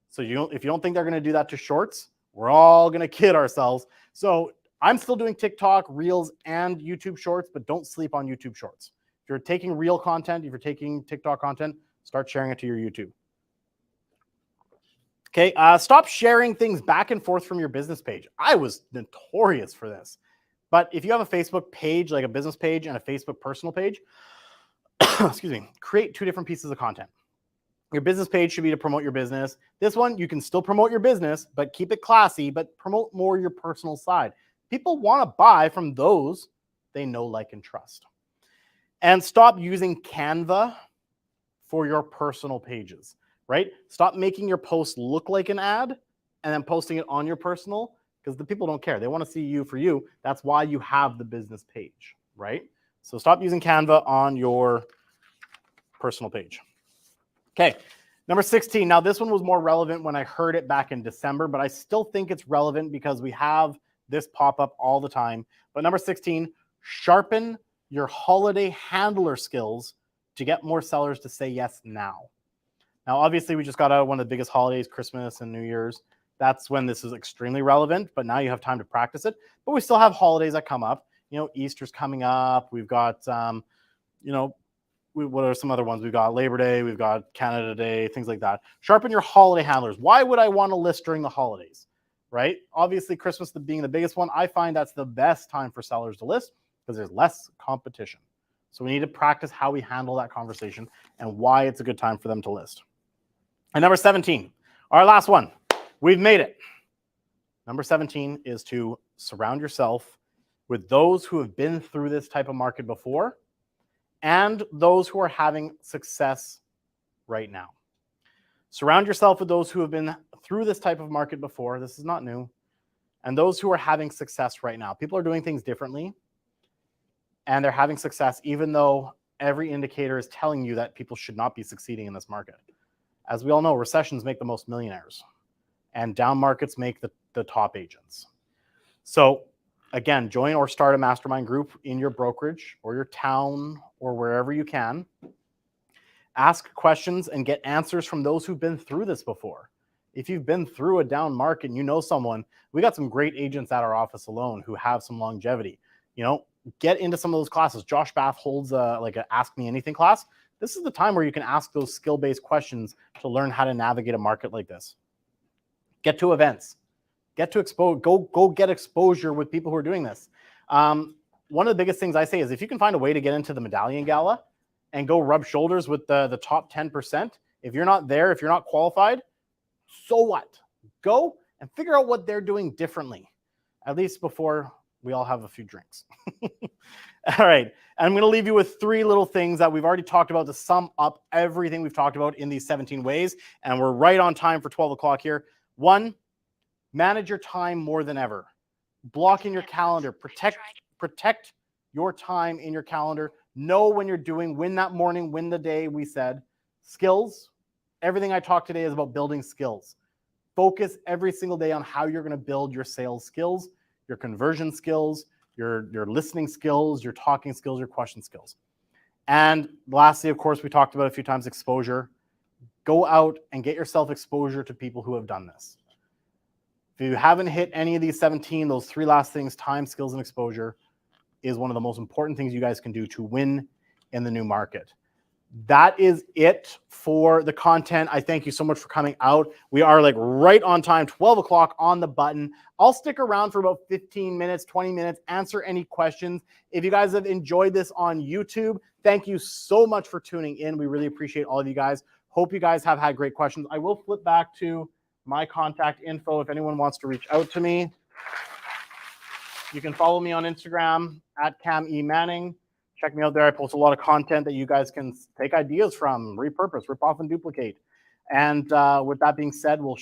So if you don't think they're going to do that to Shorts, we're all going to kid ourselves. So I'm still doing TikTok, Reels, and YouTube Shorts, but don't sleep on YouTube Shorts. If you're taking Reel content, if you're taking TikTok content, start sharing it to your YouTube. Okay, stop sharing things back and forth from your business page. I was notorious for this. But if you have a Facebook page, like a business page and a Facebook personal page, excuse me, create two different pieces of content. Your business page should be to promote your business. This one, you can still promote your business, but keep it classy, but promote more your personal side. People want to buy from those they know, like, and trust. And stop using Canva for your personal pages, right? Stop making your post look like an ad and then posting it on your personal, because the people don't care. They want to see you for you. That's why you have the business page, right? So stop using Canva on your personal page. Okay, number 16. Now, this one was more relevant when I heard it back in December, but I still think it's relevant because we have this pop up all the time. But number 16, sharpen your holiday handler skills to get more sellers to say yes now. Now, obviously, we just got out of one of the biggest holidays, Christmas and New Year's. That's when this is extremely relevant, but now you have time to practice it. But we still have holidays that come up. Easter's coming up. We've got, what are some other ones? We've got Labor Day. We've got Canada Day, things like that. Sharpen your holiday handlers. Why would I want to list during the holidays, right? Obviously, Christmas being the biggest one, I find that's the best time for sellers to list because there's less competition. So we need to practice how we handle that conversation and why it's a good time for them to list. And number 17, our last one. We've made it. Number 17 is to surround yourself with those who have been through this type of market before and those who are having success right now. Surround yourself with those who have been through this type of market before. This is not new. And those who are having success right now. People are doing things differently, and they're having success even though every indicator is telling you that people should not be succeeding in this market. As we all know, recessions make the most millionaires, and down markets make the top agents. So again, join or start a mastermind group in your brokerage or your town or wherever you can. Ask questions and get answers from those who've been through this before. If you've been through a down market and you know someone, we got some great agents at our office alone who have some longevity. Get into some of those classes. Josh Bath holds an Ask Me Anything class. This is the time where you can ask those skill-based questions to learn how to navigate a market like this. Get to events. Get to go get exposure with people who are doing this. One of the biggest things I say is if you can find a way to get into the Medallion Gala and go rub shoulders with the top 10%, if you're not there, if you're not qualified, so what? Go and figure out what they're doing differently, at least before we all have a few drinks. All right. And I'm going to leave you with 3 little things that we've already talked about to sum up everything we've talked about in these 17 ways. And we're right on time for 12 o'clock here. 1, manage your time more than ever. Block in your calendar. Protect your time in your calendar. Know when you're doing, win that morning, win the day, we said. Skills. Everything I talked today is about building skills. Focus every single day on how you're going to build your sales skills, your conversion skills, your listening skills, your talking skills, your question skills. And lastly, of course, we talked about a few times exposure. Go out and get yourself exposure to people who have done this. If you haven't hit any of these 17, those 3 last things, time, skills, and exposure, is one of the most important things you guys can do to win in the new market. That is it for the content. I thank you so much for coming out. We are like right on time, 12 o'clock on the button. I'll stick around for about 15 minutes, 20 minutes, answer any questions. If you guys have enjoyed this on YouTube, thank you so much for tuning in. We really appreciate all of you guys. Hope you guys have had great questions. I will flip back to my contact info if anyone wants to reach out to me. You can follow me on Instagram at Cam E. Manning. Check me out there. I post a lot of content that you guys can take ideas from, repurpose, rip off, and duplicate. And with that being said, we'll